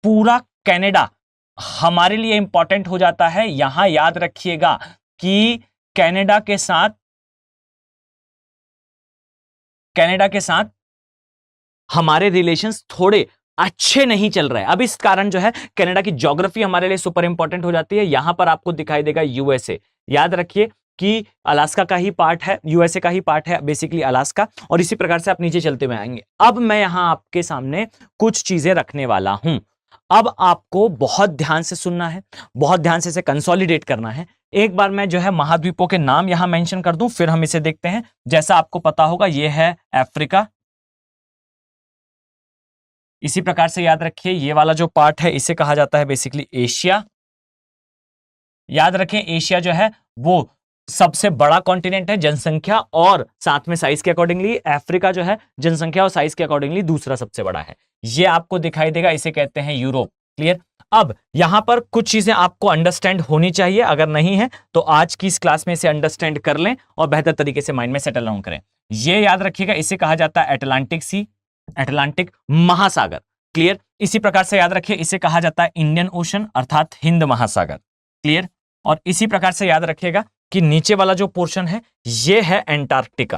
पूरा कनाडा हमारे लिए इंपॉर्टेंट हो जाता है। यहां याद रखिएगा कि कनाडा के साथ हमारे रिलेशंस थोड़े अच्छे नहीं चल रहे। अब इस कारण जो है कनाडा की ज्योग्राफी हमारे लिए सुपर इंपॉर्टेंट हो जाती है। यहां पर आपको दिखाई देगा यूएसए। याद रखिए कि अलास्का का ही पार्ट है, यूएसए का ही पार्ट है बेसिकली अलास्का। और इसी प्रकार से आप नीचे चलते हुए आएंगे। अब मैं यहां आपके सामने कुछ चीजें रखने वाला हूं। अब आपको बहुत ध्यान से सुनना है, बहुत ध्यान से इसे कंसोलिडेट करना है। एक बार मैं जो है महाद्वीपों के नाम यहां मेंशन कर दूं, फिर हम इसे देखते हैं। जैसा आपको पता होगा यह है अफ्रीका। इसी प्रकार से याद रखिए ये वाला जो पार्ट है इसे कहा जाता है बेसिकली एशिया। याद रखें एशिया जो है वो सबसे बड़ा कॉन्टिनेंट है जनसंख्या और साथ में साइज के अकॉर्डिंगली। अफ्रीका जो है जनसंख्या और साइज के अकॉर्डिंगली दूसरा सबसे बड़ा है। ये आपको दिखाई देगा, इसे कहते हैं यूरोप। क्लियर। अब यहां पर कुछ चीजें आपको अंडरस्टैंड होनी चाहिए, अगर नहीं है तो आज की इस क्लास में इसे अंडरस्टैंड कर लें और बेहतर तरीके से माइंड में सेटल डाउन करें। ये याद रखिएगा इसे कहा जाता है अटलांटिक सी, अटलांटिक महासागर। क्लियर। इसी प्रकार से याद रखिए इसे कहा जाता है इंडियन ओशन अर्थात हिंद महासागर। क्लियर। और इसी प्रकार से याद रखिएगा कि नीचे वाला जो पोर्शन है ये है एंटार्क्टिका।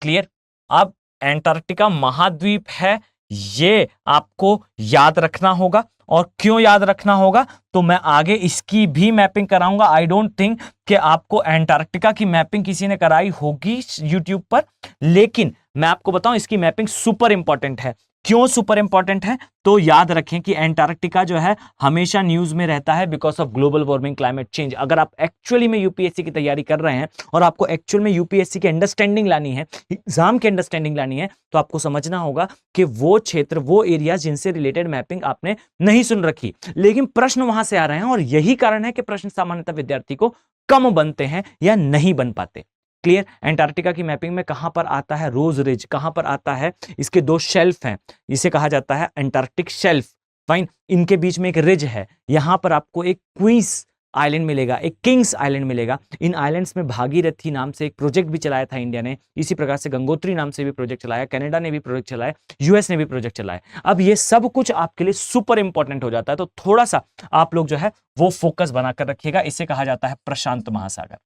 क्लियर। अब एंटार्क्टिका महाद्वीप है, ये आपको याद रखना होगा। और क्यों याद रखना होगा तो मैं आगे इसकी भी मैपिंग कराऊंगा। आई डोंट थिंक कि आपको एंटार्क्टिका की मैपिंग किसी ने कराई होगी यूट्यूब पर, लेकिन मैं आपको बताऊं इसकी मैपिंग सुपर इंपॉर्टेंट है। क्यों सुपर इंपॉर्टेंट है तो याद रखें कि एंटार्क्टिका जो है हमेशा न्यूज में रहता है because of global warming, climate change. अगर आप एक्चुअली में यूपीएससी की तैयारी कर रहे हैं और आपको एक्चुअल में यूपीएससी की अंडरस्टैंडिंग लानी है, एग्जाम की अंडरस्टैंडिंग लानी है, तो आपको समझना होगा कि वो क्षेत्र, वो एरिया जिनसे रिलेटेड मैपिंग आपने नहीं सुन रखी, लेकिन प्रश्न वहां से आ रहे हैं। और यही कारण है कि प्रश्न सामान्यतः विद्यार्थी को कम बनते हैं या नहीं बन पाते। क्लियर। एंटार्क्टिका की मैपिंग में कहां पर आता है रोज रिज, कहां पर आता है इसके 2 शेल्फ हैं, इसे कहा जाता है एंटार्क्टिक शेल्फ। फाइन। इनके बीच में एक रिज है, यहां पर आपको एक क्वींस आइलैंड मिलेगा, एक किंग्स आइलैंड मिलेगा। इन आइलैंड्स में भागीरथी नाम से एक प्रोजेक्ट भी चलाया था इंडिया ने। इसी प्रकार से गंगोत्री नाम से भी प्रोजेक्ट चलाया, कनाडा ने भी प्रोजेक्ट चलाया, यूएस ने भी प्रोजेक्ट चलाया। अब ये सब कुछ आपके लिए सुपर इंपॉर्टेंट हो जाता है, तो थोड़ा सा आप लोग जो है वो फोकस बनाकर रखिएगा। इसे कहा जाता है प्रशांत महासागर।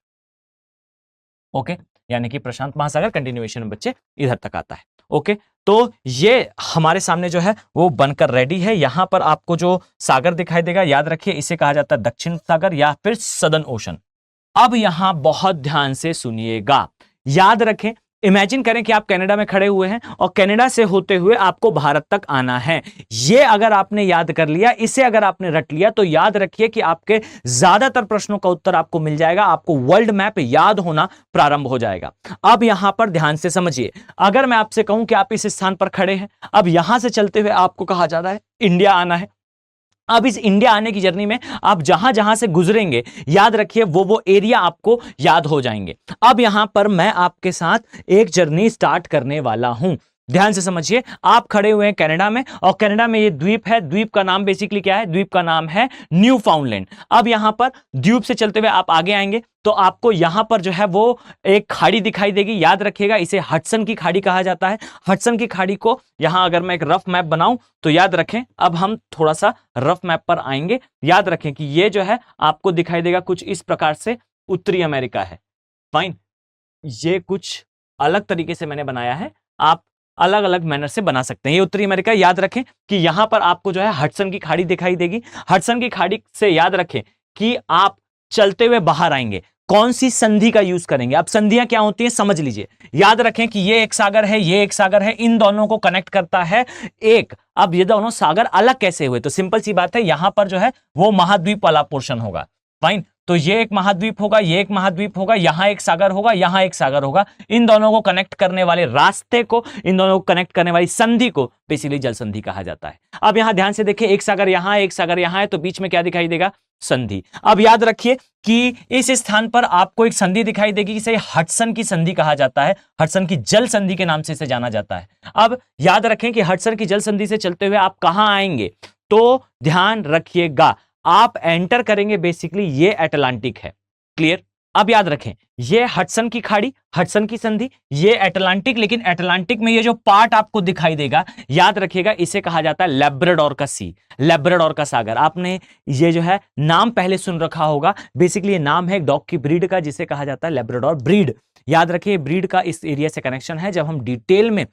ओके, यानी कि प्रशांत महासागर कंटिन्यूएशन में बच्चे इधर तक आता है। ओके, तो ये हमारे सामने जो है वो बनकर रेडी है। यहां पर आपको जो सागर दिखाई देगा याद रखिए इसे कहा जाता है दक्षिण सागर या फिर सदर्न ओशन। अब यहां बहुत ध्यान से सुनिएगा, याद रखें, इमेजिन करें कि आप कनाडा में खड़े हुए हैं और कनाडा से होते हुए आपको भारत तक आना है। ये अगर आपने याद कर लिया, इसे अगर आपने रट लिया, तो याद रखिए कि आपके ज्यादातर प्रश्नों का उत्तर आपको मिल जाएगा, आपको वर्ल्ड मैप याद होना प्रारंभ हो जाएगा। अब यहां पर ध्यान से समझिए, अगर मैं आपसे कहूं कि आप इस स्थान पर खड़े हैं, अब यहां से चलते हुए आपको कहा जा रहा है इंडिया आना है। अब इस इंडिया आने की जर्नी में आप जहां जहां से गुजरेंगे, याद रखिए वो एरिया आपको याद हो जाएंगे। अब यहां पर मैं आपके साथ एक जर्नी स्टार्ट करने वाला हूं। ध्यान से समझिए, आप खड़े हुए हैं कनाडा में और कनाडा में ये द्वीप है, द्वीप का नाम बेसिकली क्या है, द्वीप का नाम है न्यू फाउंडलैंड। अब यहां पर द्वीप से चलते हुए आप आगे आएंगे तो आपको यहां पर जो है वो एक खाड़ी दिखाई देगी, याद रखिएगा इसे हडसन की खाड़ी कहा जाता है। हडसन की खाड़ी को यहां अगर मैं एक रफ मैप बनाऊं तो याद रखें, अब हम थोड़ा सा रफ मैप पर आएंगे, याद रखें कि ये जो है आपको दिखाई देगा कुछ इस प्रकार से उत्तरी अमेरिका है। फाइन, ये कुछ अलग तरीके से मैंने बनाया है, आप अलग अलग मैनर से बना सकते हैं। ये उत्तरी अमेरिका, याद रखें कि यहां पर आपको जो है हडसन की खाड़ी दिखाई देगी। हडसन की खाड़ी से याद रखें कि आप चलते हुए बाहर आएंगे, कौन सी संधि का यूज करेंगे। अब संधियां क्या होती हैं समझ लीजिए, याद रखें कि ये एक सागर है, ये एक सागर है, इन दोनों को कनेक्ट करता है एक। अब ये दोनों सागर अलग कैसे हुए, तो सिंपल सी बात है, यहां पर जो है वो महाद्वीप वाला पोर्शन होगा। फाइन, तो ये एक महाद्वीप होगा, ये एक महाद्वीप होगा, यहां एक सागर होगा, यहां एक सागर होगा। इन दोनों को कनेक्ट करने वाले रास्ते को, इन दोनों को कनेक्ट करने वाली संधि को बेसिकली जल संधि कहा जाता है। अब यहां ध्यान से देखिए, एक सागर यहां है, एक सागर यहां है, तो बीच में क्या दिखाई देगा, संधि। अब याद रखिए कि इस स्थान पर आपको एक संधि दिखाई देगी, इसे हडसन की संधि कहा जाता है, हडसन की जल संधि के नाम से इसे जाना जाता है। अब याद रखें कि हडसन की जल संधि से चलते हुए आप कहां आएंगे, तो ध्यान रखिएगा आप एंटर करेंगे बेसिकली ये अटलांटिक है। क्लियर, अब याद रखें ये हडसन की खाड़ी, हडसन की संधि, ये अटलांटिक, लेकिन अटलांटिक में ये जो पार्ट आपको दिखाई देगा, याद रखिएगा इसे कहा जाता है लेब्राडोर का सी, लेब्राडोर का सागर। आपने ये जो है नाम पहले सुन रखा होगा, बेसिकली ये नाम है एक डॉग की ब्रीड का जिसे कहा जाता है लेब्राडोर ब्रीड। याद रखिए ब्रीड का इस एरिया से कनेक्शन है। जब हम डिटेल में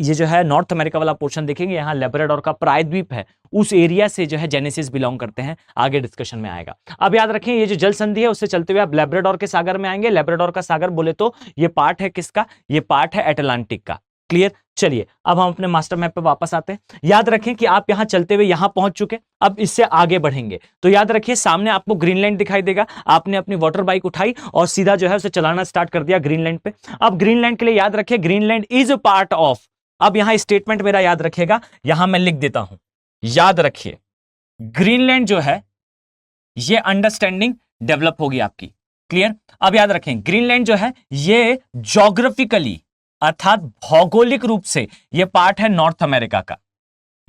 ये जो है नॉर्थ अमेरिका वाला पोर्शन देखेंगे, यहां लेब्राडोर का प्रायद्वीप है, उस एरिया से जो है जेनेसिस बिलोंग करते हैं, आगे डिस्कशन में आएगा। अब याद रखें ये जो जल संधि है उससे चलते हुए आप लेब्राडोर के सागर में आएंगे। लेब्राडोर का सागर बोले तो ये पार्ट है किसका, ये पार्ट है अटलांटिक का। क्लियर, चलिए अब हम अपने मास्टर मैप पे वापस आते हैं। याद रखें कि आप यहां चलते हुए यहां पहुंच चुके, अब इससे आगे बढ़ेंगे तो याद रखिए सामने आपको ग्रीनलैंड दिखाई देगा। आपने अपनी वाटर बाइक उठाई और सीधा जो है उसे चलाना स्टार्ट कर दिया ग्रीनलैंड पे। अब ग्रीनलैंड के लिए याद रखिए Greenland is a part of, अब यहां स्टेटमेंट मेरा याद रखिएगा, यहां मैं लिख देता हूं, याद रखिए ग्रीनलैंड जो है ये अंडरस्टैंडिंग डेवलप होगी आपकी। क्लियर, अब याद रखें ग्रीनलैंड जो है ये ज्योग्राफिकली अर्थात भौगोलिक रूप से ये पार्ट है नॉर्थ अमेरिका का।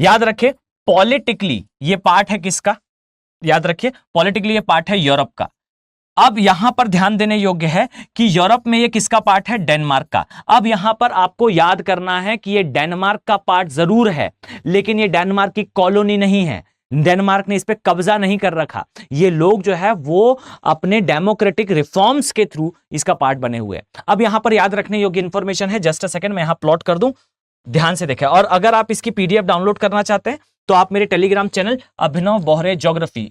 याद रखें पॉलिटिकली ये पार्ट है किसका, याद रखिए पॉलिटिकली ये पार्ट है यूरोप का। अब यहां पर ध्यान देने योग्य है कि यूरोप में ये किसका पार्ट है, डेनमार्क का। अब यहां पर आपको याद करना है कि ये डेनमार्क का पार्ट जरूर है, लेकिन ये डेनमार्क की कॉलोनी नहीं है, डेनमार्क ने इस पे कब्जा नहीं कर रखा। ये लोग जो है वो अपने डेमोक्रेटिक रिफॉर्म्स के थ्रू इसका पार्ट बने हुए हैं। अब यहां पर याद रखने योग्य इंफॉर्मेशन है, जस्ट अ सेकंड मैं यहां प्लॉट कर दूं, ध्यान से देखें। और अगर आप इसकी पीडीएफ डाउनलोड करना चाहते हैं तो आप मेरे टेलीग्राम चैनल अभिनव बोहरे ज्योग्राफी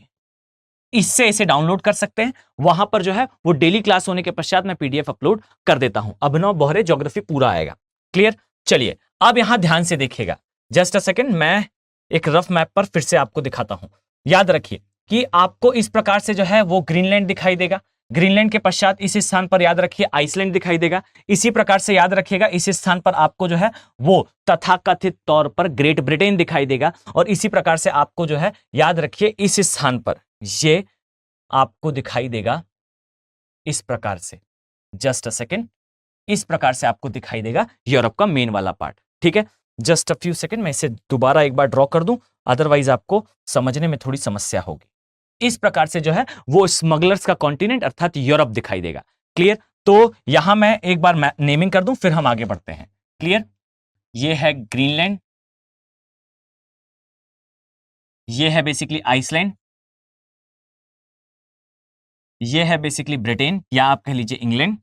इससे इसे डाउनलोड कर सकते हैं। वहां पर जो है वो डेली क्लास होने के पश्चात मैं पीडीएफ अपलोड कर देता हूं, अभिनव बोहरे ज्योग्राफी पूरा आएगा। क्लियर, चलिए अब यहां ध्यान से देखिएगा, जस्ट अ सेकंड मैं एक रफ मैप पर फिर से आपको दिखाता हूं। याद रखिए कि आपको इस प्रकार से जो है वो ग्रीनलैंड दिखाई देगा, ग्रीनलैंड के पश्चात इस स्थान पर याद रखिए आइसलैंड दिखाई देगा। इसी प्रकार से याद रखिएगा इस स्थान पर आपको जो है वो तथाकथित तौर पर ग्रेट ब्रिटेन दिखाई देगा। और इसी प्रकार से आपको जो है याद रखिए इस स्थान पर ये आपको दिखाई देगा इस प्रकार से, जस्ट अ सेकेंड, इस प्रकार से आपको दिखाई देगा यूरोप का मेन वाला पार्ट। ठीक है, जस्ट अ फ्यू सेकेंड मैं इसे दोबारा एक बार ड्रॉ कर दूं, अदरवाइज आपको समझने में थोड़ी समस्या होगी। इस प्रकार से जो है वो स्मगलर्स का कॉन्टिनेंट अर्थात यूरोप दिखाई देगा। क्लियर, तो यहां मैं एक बार नेमिंग कर दूं फिर हम आगे बढ़ते हैं। क्लियर, ये है ग्रीनलैंड, ये है बेसिकली आइसलैंड, ये है बेसिकली ब्रिटेन या आप कह लीजिए इंग्लैंड।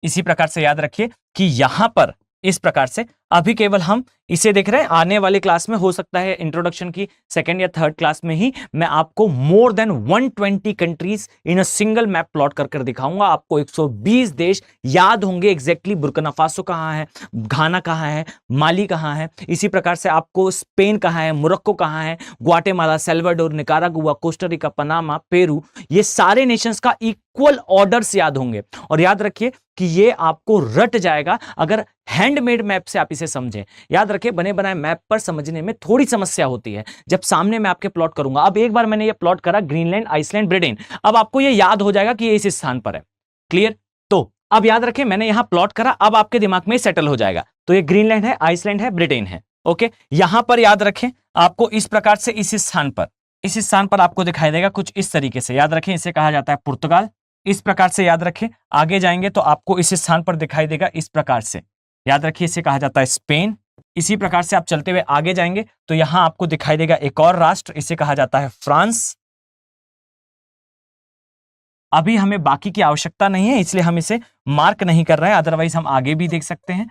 इसी प्रकार से याद रखिए कि यहां पर इस प्रकार से अभी केवल हम इसे देख रहे हैं, आने वाले क्लास में हो सकता है इंट्रोडक्शन की सेकंड या थर्ड क्लास में ही मैं आपको more than 120 countries in a single map plot कर दिखाऊंगा। आपको 120 देश याद होंगे एग्जैक्टली, बुर्किना फासो कहां है, घाना कहां है, माली कहां है, इसी प्रकार से आपको स्पेन कहां है, मोरक्को कहां है, Guatemala, Salvador, Nicaragua, Costa Rica, Panama, Peru, ये सारे नेशंस का इक्वल ऑर्डर्स याद होंगे। और याद रखिए कि ये आपको रट जाएगा अगर हैंडमेड मैप से आप इसे समझें। याद रखिए बने बनाए मैप पर समझने में थोड़ी समस्या होती है जब सामने मैं आपके प्लॉट करूंगा। अब एक बार मैंने ये प्लॉट करा ग्रीनलैंड, आइसलैंड, ब्रिटेन, अब आपको ये याद हो जाएगा कि ये इस स्थान पर है। क्लियर, तो अब याद रखें मैंने यहां प्लॉट करा, अब आपके दिमाग में सेटल हो जाएगा। तो ये ग्रीनलैंड है, आइसलैंड है, ब्रिटेन है। ओके, यहां पर याद रखें आपको इस प्रकार से इस स्थान पर आपको दिखाई देगा कुछ इस तरीके से। याद रखें इसे कहा जाता है पुर्तगाल। इस प्रकार से याद रखें, आगे जाएंगे तो आपको इस स्थान पर दिखाई देगा इस प्रकार से। याद रखिए इसे कहा जाता है स्पेन। इसी प्रकार से आप चलते हुए आगे जाएंगे तो यहां आपको दिखाई देगा एक और राष्ट्र, इसे कहा जाता है फ्रांस। अभी हमें बाकी की आवश्यकता नहीं है इसलिए हम इसे मार्क नहीं कर रहे हैं, अदरवाइज हम आगे भी देख सकते हैं।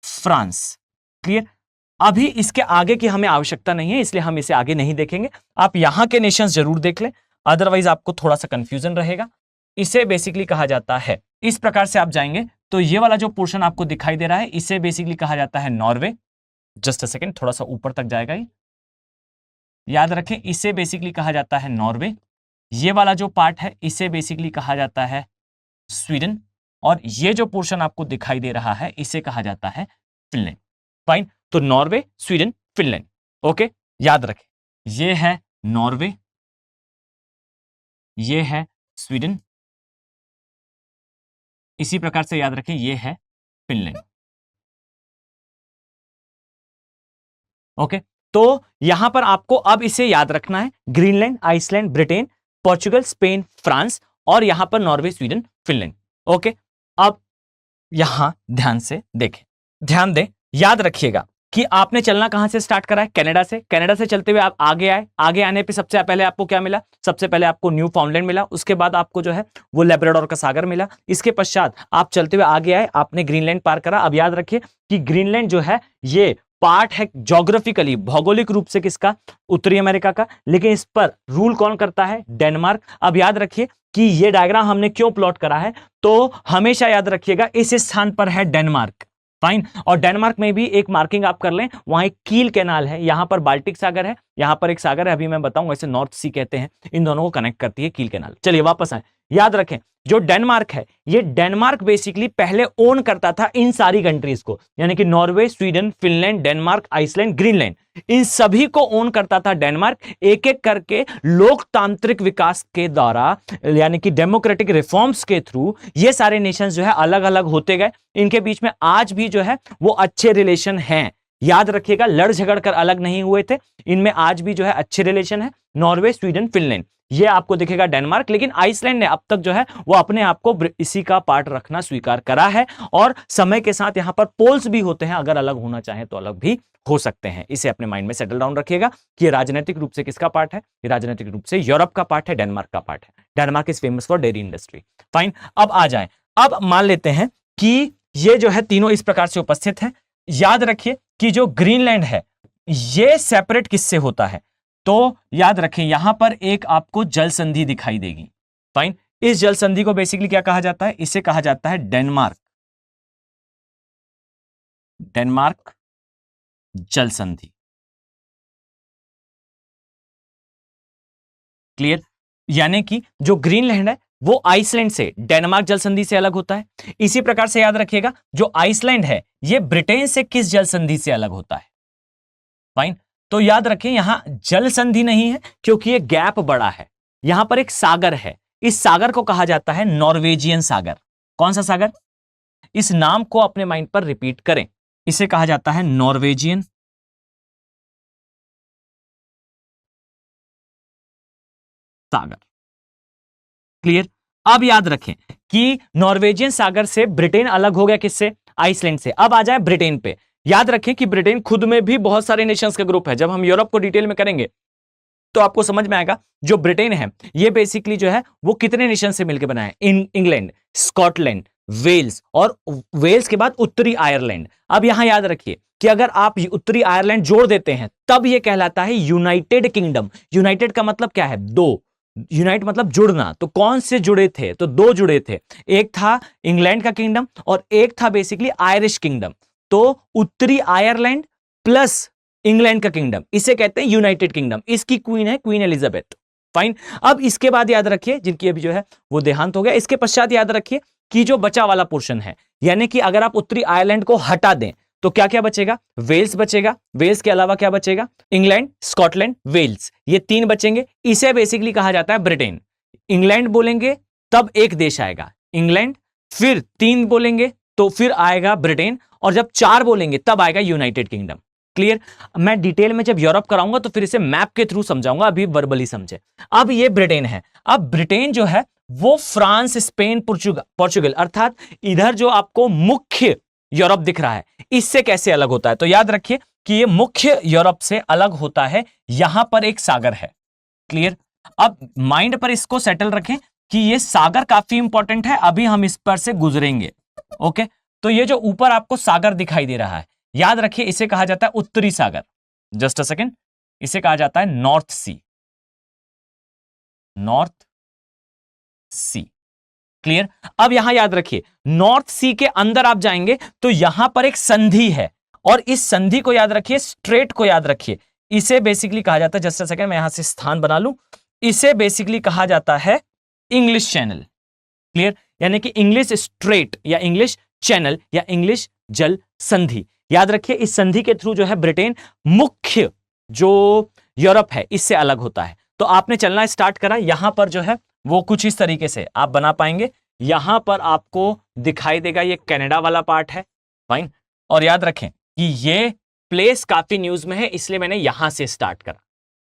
France, clear. अभी इसके आगे की हमें आवश्यकता नहीं है इसलिए हम इसे आगे नहीं देखेंगे। आप यहां के नेशंस जरूर देख लें, अदरवाइज आपको थोड़ा सा कंफ्यूजन रहेगा। इसे बेसिकली कहा जाता है, इस प्रकार से आप जाएंगे तो ये वाला जो पोर्शन आपको दिखाई दे रहा है इसे बेसिकली कहा जाता है नॉर्वे। जस्ट अ सेकेंड, थोड़ा सा ऊपर तक जाएगा ये। याद रखें इसे बेसिकली कहा जाता है नॉर्वे। ये वाला जो पार्ट है इसे बेसिकली कहा जाता है स्वीडन, और ये जो पोर्शन आपको दिखाई दे रहा है इसे कहा जाता है फिनलैंड। फाइन, तो नॉर्वे, स्वीडन, फिनलैंड। ओके, याद रखें ये है नॉर्वे, ये है स्वीडन, इसी प्रकार से याद रखें ये है फिनलैंड। ओके, तो यहां पर आपको अब इसे याद रखना है, Greenland, Iceland, Britain, Portugal, Spain, France, और यहां पर नॉर्वे, स्वीडन, फिनलैंड। ओके, अब यहां ध्यान से देखें, ध्यान दें, याद रखिएगा कि आपने चलना कहां से स्टार्ट करा है, कनाडा से। कनाडा से चलते हुए आप आगे आए, आगे आने पे सबसे पहले आपको क्या मिला, सबसे पहले आपको न्यू फाउंडलैंड मिला, उसके बाद आपको जो है वो लेब्राडोर का सागर मिला। इसके पश्चात आप चलते हुए आगे आए, आपने ग्रीनलैंड पार करा। अब याद रखिए कि ग्रीनलैंड जो है ये पार्ट है ज्योग्राफिकली, भौगोलिक रूप से किसका, उत्तरी अमेरिका का, लेकिन इस पर रूल कौन करता है, डेनमार्क। अब याद रखिए कि ये डायग्राम हमने क्यों प्लॉट करा है, तो हमेशा याद रखिएगा इस स्थान पर है डेनमार्क। फाइन, और डेनमार्क में भी एक मार्किंग आप कर लें, वहां एक कील कैनाल है, यहां पर बाल्टिक सागर है, यहां पर एक सागर है, अभी मैं बताऊंगा, इसे नॉर्थ सी कहते हैं, इन दोनों को कनेक्ट करती है कील कैनाल। चलिए वापस आए, याद रखें जो डेनमार्क है, ये डेनमार्क बेसिकली पहले ओन करता था इन सारी कंट्रीज को, यानी कि Norway, Sweden, Finland, Denmark, Iceland, Greenland, इन सभी को ओन करता था डेनमार्क। एक एक करके लोकतांत्रिक विकास के द्वारा, यानी कि डेमोक्रेटिक रिफॉर्म्स के थ्रू ये सारे नेशंस जो है अलग अलग होते गए। इनके बीच में आज भी जो है वो अच्छे रिलेशन हैं। याद रखिएगा लड़ झगड़ कर अलग नहीं हुए थे, इनमें आज भी जो है अच्छे रिलेशन है। नॉर्वे, स्वीडन, फिनलैंड, ये आपको दिखेगा डेनमार्क, लेकिन आइसलैंड ने अब तक जो है वो अपने आप को इसी का पार्ट रखना स्वीकार करा है, और समय के साथ यहां पर पोल्स भी होते हैं, अगर अलग होना चाहे तो अलग भी हो सकते हैं। इसे अपने माइंड में सेटल डाउन रखिएगा कि ये राजनीतिक रूप से किसका पार्ट है, ये राजनीतिक रूप से यूरोप का पार्ट है, डेनमार्क का पार्ट है। Denmark is famous for dairy industry. Fine, अब आ जाए, अब मान लेते हैं कि ये जो है तीनों इस प्रकार से उपस्थित है। याद रखिए कि जो ग्रीनलैंड है ये सेपरेट किससे होता है, तो याद रखें यहां पर एक आपको जल संधि दिखाई देगी। फाइन, इस जल संधि को बेसिकली क्या कहा जाता है, इसे कहा जाता है डेनमार्क, डेनमार्क जल संधि। क्लियर, यानी कि जो ग्रीनलैंड है वो आइसलैंड से, डेनमार्क जल संधि से अलग होता है। इसी प्रकार से याद रखिएगा जो आइसलैंड है ये ब्रिटेन से किस जल संधि से अलग होता है। फाइन, तो याद रखें यहां जल संधि नहीं है क्योंकि ये गैप बड़ा है, यहां पर एक सागर है, इस सागर को कहा जाता है नॉर्वेजियन सागर। कौन सा सागर, इस नाम को अपने माइंड पर रिपीट करें, इसे कहा जाता है नॉर्वेजियन सागर। क्लियर, अब याद रखें कि नॉर्वेजियन सागर से ब्रिटेन अलग हो गया, किससे, आइसलैंड से। अब आ जाए ब्रिटेन पे। याद रखें कि ब्रिटेन खुद में भी बहुत सारे नेशंस का ग्रुप है, जब हम यूरोप को डिटेल में करेंगे तो आपको समझ में आएगा जो ब्रिटेन है ये बेसिकली जो है वो कितने नेशन से मिलकर बना है, इंग्लैंड, स्कॉटलैंड, वेल्स, और वेल्स के बाद उत्तरी आयरलैंड। अब यहां याद रखिए कि अगर आप उत्तरी आयरलैंड जोड़ देते हैं तब यह कहलाता है यूनाइटेड किंगडम। यूनाइटेड का मतलब क्या है, दो, यूनाइट मतलब जुड़ना, तो कौन से जुड़े थे, तो दो जुड़े थे, एक था इंग्लैंड का किंगडम और एक था बेसिकली आयरिश किंगडम। तो उत्तरी आयरलैंड प्लस इंग्लैंड का किंगडम, इसे कहते हैं यूनाइटेड किंगडम। इसकी क्वीन है क्वीन एलिजाबेथ। फाइन, अब इसके बाद याद रखिए जिनकी अभी जो है वो देहांत हो गया, इसके पश्चात याद रखिए कि जो बचा वाला पोर्शन है, यानी कि अगर आप उत्तरी आयरलैंड को हटा दें तो क्या क्या बचेगा, वेल्स बचेगा, वेल्स के अलावा क्या बचेगा, इंग्लैंड, स्कॉटलैंड, वेल्स, ये तीन बचेंगे। इसे बेसिकली कहा जाता है ब्रिटेन। इंग्लैंड बोलेंगे तब एक देश आएगा, इंग्लैंड, फिर 3 बोलेंगे तो फिर आएगा ब्रिटेन, और जब 4 बोलेंगे तब आएगा यूनाइटेड किंगडम। क्लियर? मैं डिटेल में जब यूरोप कराऊंगा तो फिर इसे मैप के थ्रू समझाऊंगा, अभी वर्बली समझे। अब ये ब्रिटेन है। अब ब्रिटेन जो है वो फ्रांस, स्पेन, पोर्चुगल अर्थात इधर जो आपको मुख्य यूरोप दिख रहा है, इससे कैसे अलग होता है? तो याद रखिए कि ये मुख्य यूरोप से अलग होता है, यहां पर एक सागर है। क्लियर? अब माइंड पर इसको सेटल रखें कि ये सागर काफी इंपॉर्टेंट है, अभी हम इस पर से गुजरेंगे। ओके, तो ये जो ऊपर आपको सागर दिखाई दे रहा है, याद रखिए इसे कहा जाता है उत्तरी सागर। जस्ट अ सेकेंड, इसे कहा जाता है नॉर्थ सी। नॉर्थ सी। क्लियर? अब यहां याद रखिए नॉर्थ सी के अंदर आप जाएंगे तो यहां पर एक संधि है, और इस संधि को याद रखिए, स्ट्रेट को याद रखिए, इसे बेसिकली कहा जाता है, जस्ट अ सेकेंड मैं यहां से स्थान बना लूं, इसे बेसिकली कहा जाता है इंग्लिश चैनल। क्लियर? यानी कि इंग्लिश स्ट्रेट या इंग्लिश चैनल या इंग्लिश जल संधि। याद रखिए इस संधि के थ्रू जो है ब्रिटेन मुख्य जो यूरोप है इससे अलग होता है। तो आपने चलना स्टार्ट करा, यहां पर जो है वो कुछ इस तरीके से आप बना पाएंगे। यहां पर आपको दिखाई देगा ये कनाडा वाला पार्ट है। फाइन, और याद रखें कि ये प्लेस काफी न्यूज में है, इसलिए मैंने यहां से स्टार्ट करा।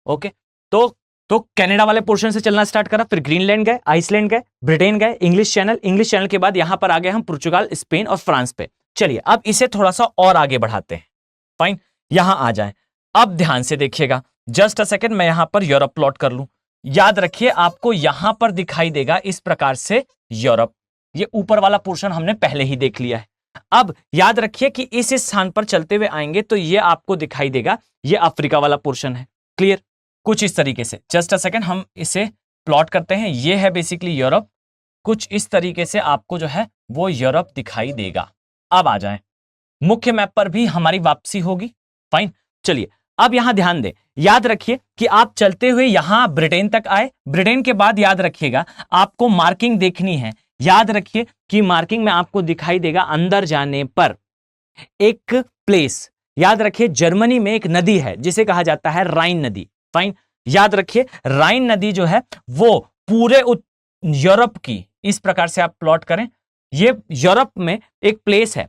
ओके, तो कनाडा वाले पोर्शन से चलना स्टार्ट करा, फिर ग्रीनलैंड गए, आइसलैंड गए, ब्रिटेन गए, इंग्लिश चैनल के बाद यहां पर आ गए हम पुर्तगाल, स्पेन और फ्रांस पे। चलिए अब इसे थोड़ा सा और आगे बढ़ाते हैं। फाइन, यहां आ जाए। अब ध्यान से देखिएगा, जस्ट अ सेकेंड मैं यहां पर यूरोप प्लॉट कर लूं। याद रखिए आपको यहां पर दिखाई देगा इस प्रकार से यूरोप। ये ऊपर वाला पोर्शन हमने पहले ही देख लिया है। अब याद रखिए कि इस स्थान पर चलते हुए आएंगे तो ये आपको दिखाई देगा, ये अफ्रीका वाला पोर्शन है। क्लियर? कुछ इस तरीके से, जस्ट अ सेकेंड हम इसे प्लॉट करते हैं। ये है बेसिकली यूरोप, कुछ इस तरीके से आपको जो है वो यूरोप दिखाई देगा। अब आ जाएं, मुख्य मैप पर भी हमारी वापसी होगी। फाइन, चलिए अब यहां ध्यान दें, याद रखिए कि आप चलते हुए यहां ब्रिटेन तक आए, ब्रिटेन के बाद याद रखिएगा आपको मार्किंग देखनी है। याद रखिए कि मार्किंग में आपको दिखाई देगा अंदर जाने पर एक प्लेस। याद रखिए जर्मनी में एक नदी है जिसे कहा जाता है राइन नदी। फाइन, याद रखिए राइन नदी जो है वो पूरे यूरोप की, इस प्रकार से आप प्लॉट करें, ये यूरोप में एक प्लेस है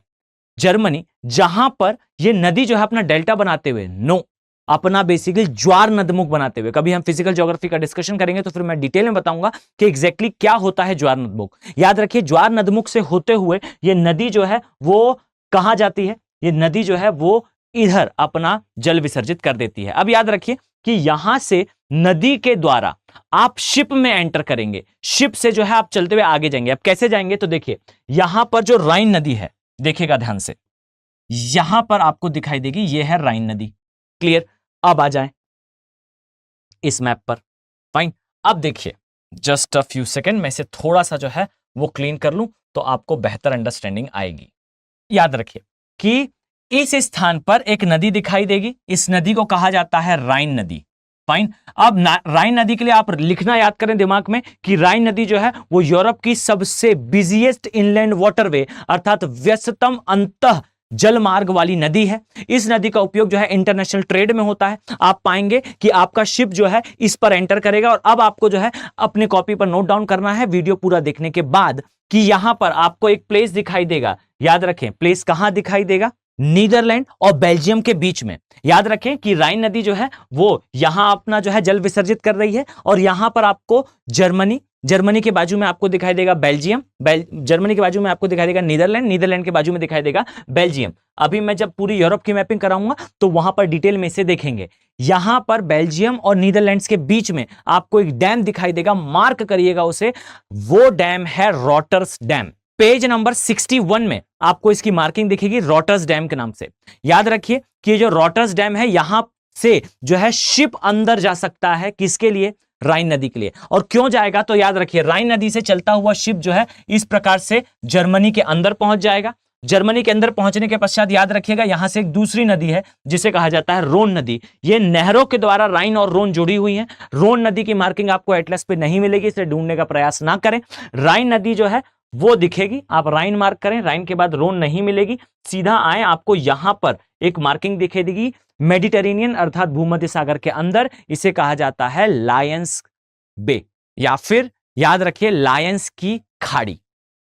जर्मनी, जहां पर ये नदी जो है अपना डेल्टा बनाते हुए, अपना बेसिकली ज्वार नदमुख बनाते हुए, कभी हम फिजिकल ज्योग्राफी का डिस्कशन करेंगे तो फिर मैं डिटेल में बताऊंगा कि एग्जैक्टली क्या होता है ज्वार नदमुख। याद रखिए ज्वार नदमुख से होते हुए ये नदी जो है वो कहां जाती है, ये नदी जो है वो इधर अपना जल विसर्जित कर देती है। अब याद रखिए कि यहां से नदी के द्वारा आप शिप में एंटर करेंगे, शिप से जो है आप चलते हुए आगे जाएंगे। अब कैसे जाएंगे? तो देखिए यहां पर जो राइन नदी है, देखिएगा ध्यान से, यहां पर आपको दिखाई देगी ये है राइन नदी। क्लियर? अब आ जाए इस मैप पर। फाइन, अब देखिए जस्ट अ फ्यू सेकेंड में इसे थोड़ा सा जो है वो क्लीन कर लूं तो आपको बेहतर अंडरस्टैंडिंग आएगी। याद रखिए कि इस स्थान पर एक नदी दिखाई देगी, इस नदी को कहा जाता है राइन नदी। फाइन, अब राइन नदी के लिए आप लिखना याद करें दिमाग में कि राइन नदी जो है वो यूरोप की सबसे बिजिएस्ट इनलैंड वाटरवे अर्थात व्यस्ततम अंतः जल मार्ग वाली नदी है। इस नदी का उपयोग जो है इंटरनेशनल ट्रेड में होता है। आप पाएंगे कि आपका शिप जो है इस पर एंटर करेगा, और अब आपको जो है अपने कॉपी पर नोट डाउन करना है वीडियो पूरा देखने के बाद कि यहां पर आपको एक प्लेस दिखाई देगा। याद रखें प्लेस कहां दिखाई देगा? नीदरलैंड और बेल्जियम के बीच में। याद रखें कि राइन नदी जो है वो यहां अपना जो है जल विसर्जित कर रही है, और यहां पर आपको जर्मनी के बाजू में आपको दिखाई देगा बेल्जियम, जर्मनी के बाजू में आपको दिखाई देगा नीदरलैंड, नीदरलैंड के बाजू में दिखाई देगा बेल्जियम। अभी मैं जब पूरी यूरोप की मैपिंग कराऊंगा तो वहां पर डिटेल में इसे देखेंगे। यहां पर बेल्जियम और नीदरलैंड्स के बीच में आपको एक डैम दिखाई देगा, मार्क करिएगा उसे, वो डैम है रॉटर्स डैम। पेज नंबर 61 में आपको इसकी मार्किंग दिखेगी रॉटर्स डैम के नाम से। याद रखिए कि जो रॉटर्स डैम है यहां से जो है शिप अंदर जा सकता है, किसके लिए? राइन नदी के लिए। और क्यों जाएगा? तो याद रखिए राइन नदी से चलता हुआ शिप जो है इस प्रकार से जर्मनी के अंदर पहुंच जाएगा। जर्मनी के अंदर पहुंचने के पश्चात याद रखिएगा यहां से एक दूसरी नदी है जिसे कहा जाता है रोन नदी। ये नहरों के द्वारा राइन और रोन जुड़ी हुई है। रोन नदी की मार्किंग आपको एटलस पे नहीं मिलेगी, इसे ढूंढने का प्रयास ना करें। राइन नदी जो है वो दिखेगी, आप राइन मार्क करें, राइन के बाद रोन नहीं मिलेगी, सीधा आए आपको यहां पर एक मार्किंग दिखे देगी मेडिटेरेनियन अर्थात भूमध्य सागर के अंदर, इसे कहा जाता है लायंस बे या फिर याद रखिए लायंस की खाड़ी।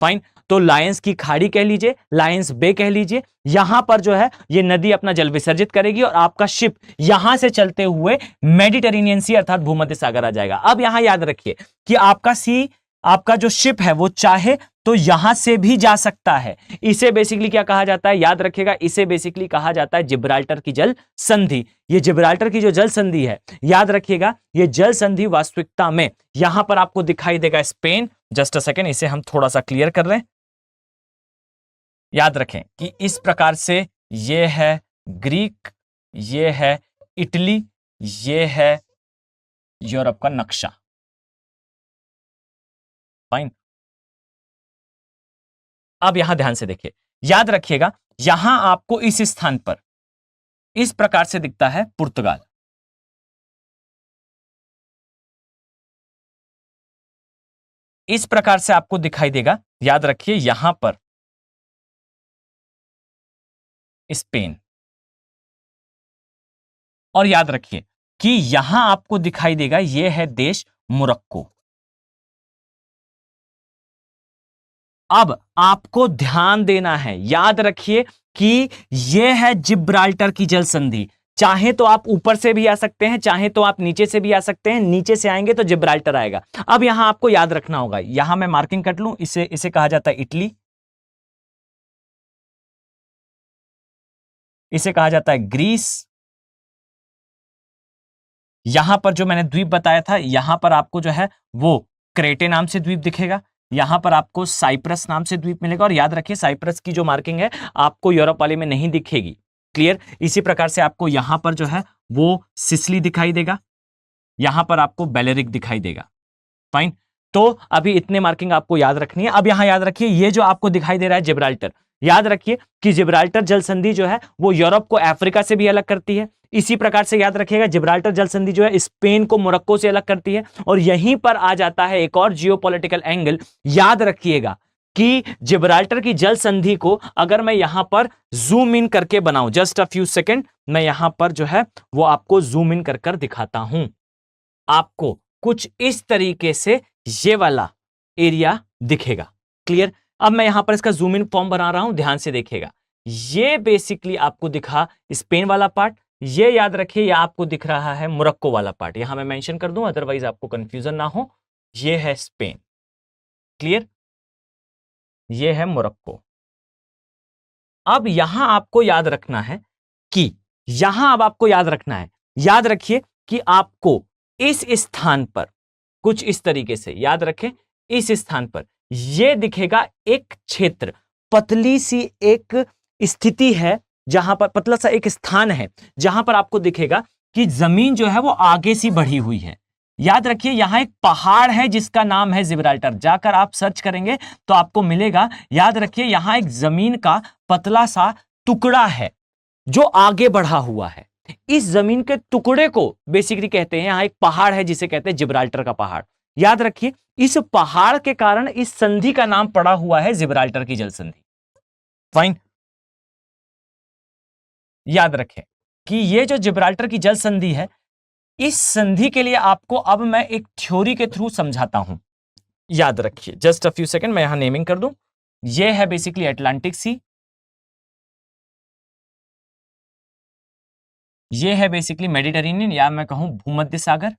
फाइन। तो लायंस की खाड़ी कह लीजिए, लायंस बे कह लीजिए, यहां पर जो है ये नदी अपना जल विसर्जित करेगी और आपका शिप यहां से चलते हुए मेडिटेरेनियन सी अर्थात भूमध्य सागर आ जाएगा। अब यहां याद रखिए कि आपका जो शिप है वो चाहे तो यहां से भी जा सकता है। इसे बेसिकली क्या कहा जाता है, याद रखिएगा, इसे बेसिकली कहा जाता है जिब्राल्टर की जल संधि। ये जिब्राल्टर की जो जल संधि है, याद रखिएगा, ये जल संधि वास्तविकता में यहां पर आपको दिखाई देगा स्पेन। जस्ट अ सेकेंड, इसे हम थोड़ा सा क्लियर कर लें। याद रखें कि इस प्रकार से ये है ग्रीक, ये है इटली, ये है यूरोप का नक्शा। फाइन। अब यहां ध्यान से देखिए, याद रखिएगा, यहां आपको इस स्थान पर इस प्रकार से दिखता है पुर्तगाल। इस प्रकार से आपको दिखाई देगा, याद रखिए, यहां पर स्पेन। और याद रखिए कि यहां आपको दिखाई देगा यह है देश मोरक्को। अब आपको ध्यान देना है, याद रखिए कि यह है जिब्राल्टर की जल संधि। चाहे तो आप ऊपर से भी आ सकते हैं, चाहे तो आप नीचे से भी आ सकते हैं। नीचे से आएंगे तो जिब्राल्टर आएगा। अब यहां आपको याद रखना होगा, यहां मैं मार्किंग कर लूं, इसे कहा जाता है इटली, इसे कहा जाता है ग्रीस। यहां पर जो मैंने द्वीप बताया था, यहां पर आपको जो है वो क्रेटे नाम से द्वीप दिखेगा। यहां पर आपको साइप्रस नाम से द्वीप मिलेगा। और याद रखिए, साइप्रस की जो मार्किंग है आपको यूरोप वाले में नहीं दिखेगी। क्लियर। इसी प्रकार से आपको यहां पर जो है वो सिसिली दिखाई देगा, यहां पर आपको बेलेरिक दिखाई देगा। फाइन। तो अभी इतने मार्किंग आपको याद रखनी है। अब यहां याद रखिए, ये जो आपको दिखाई दे रहा है जिब्राल्टर, याद रखिए कि जिब्राल्टर जल संधि जो है वो यूरोप को अफ्रीका से भी अलग करती है। इसी प्रकार से याद रखिएगा, जिब्राल्टर जल संधि जो है स्पेन को मोरक्को से अलग करती है। और यहीं पर आ जाता है एक और जियोपॉलिटिकल एंगल। याद रखिएगा कि जिब्राल्टर की जल संधि को अगर मैं यहां पर जूम इन करके बनाऊं, जस्ट अ फ्यू सेकेंड, मैं यहां पर जो है वो आपको जूम इन कर दिखाता हूं। आपको कुछ इस तरीके से ये वाला एरिया दिखेगा। क्लियर। अब मैं यहां पर इसका जूम इन फॉर्म बना रहा हूं, ध्यान से देखिएगा। ये बेसिकली आपको दिखा स्पेन वाला पार्ट, ये याद रखिए ये आपको दिख रहा है मोरक्को वाला पार्ट। यहां मैं मेंशन कर दूं, अदरवाइज आपको कंफ्यूजन ना हो। ये है स्पेन। क्लियर। ये है मोरक्को। अब यहां आपको याद रखना है कि यहां अब आपको याद रखना है, याद रखिए कि आपको इस स्थान पर कुछ इस तरीके से, याद रखें, इस स्थान पर यह दिखेगा एक क्षेत्र, पतली सी एक स्थिति है, जहां पर पतला सा एक स्थान है जहां पर आपको दिखेगा कि जमीन जो है वो आगे सी बढ़ी हुई है। याद रखिए यहां एक पहाड़ है जिसका नाम है जिब्राल्टर। जाकर आप सर्च करेंगे तो आपको मिलेगा। याद रखिए यहां एक जमीन का पतला सा टुकड़ा है जो आगे बढ़ा हुआ है। इस जमीन के टुकड़े को बेसिकली कहते हैं, यहां एक पहाड़ है जिसे कहते हैं जिब्राल्टर का पहाड़। याद रखिए इस पहाड़ के कारण इस संधि का नाम पड़ा हुआ है जिब्राल्टर की जल संधि। फाइन। याद रखें कि ये जो जिब्राल्टर की जल संधि है, इस संधि के लिए आपको अब मैं एक थ्योरी के थ्रू समझाता हूं। याद रखिए, जस्ट अ फ्यू सेकंड, मैं यहां नेमिंग कर दूं। ये है बेसिकली अटलांटिक सी, ये है बेसिकली मेडिटेरेनियन या मैं कहूं भूमध्य सागर।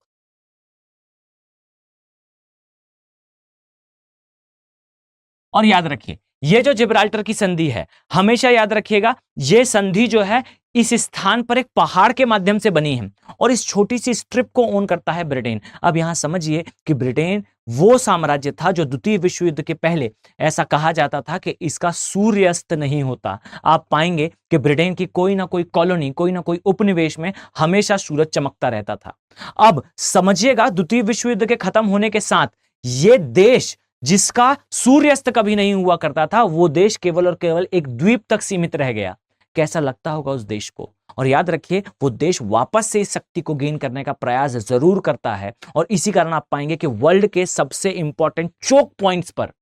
और याद रखिए ये जो जिब्राल्टर की संधि है, हमेशा याद रखिएगा ये संधि जो है इस स्थान पर एक पहाड़ के माध्यम से बनी है और इस छोटी सी स्ट्रिप को ओन करता है ब्रिटेन। अब यहां समझिए कि ब्रिटेन वो साम्राज्य था जो द्वितीय विश्व युद्ध के पहले ऐसा कहा जाता था कि इसका सूर्यास्त नहीं होता। आप पाएंगे कि ब्रिटेन की कोई ना कोई कॉलोनी, कोई ना कोई उपनिवेश में हमेशा सूरज चमकता रहता था। अब समझिएगा द्वितीय विश्व युद्ध के खत्म होने के साथ ये देश जिसका सूर्यास्त कभी नहीं हुआ करता था, वो देश केवल और केवल एक द्वीप तक सीमित रह गया। कैसा लगता होगा उस देश को। और याद रखिए वो देश वापस से इस शक्ति को गेन करने का प्रयास जरूर करता है और इसी कारण आप पाएंगे कि वर्ल्ड के सबसे इंपॉर्टेंट चोक पॉइंट्स पर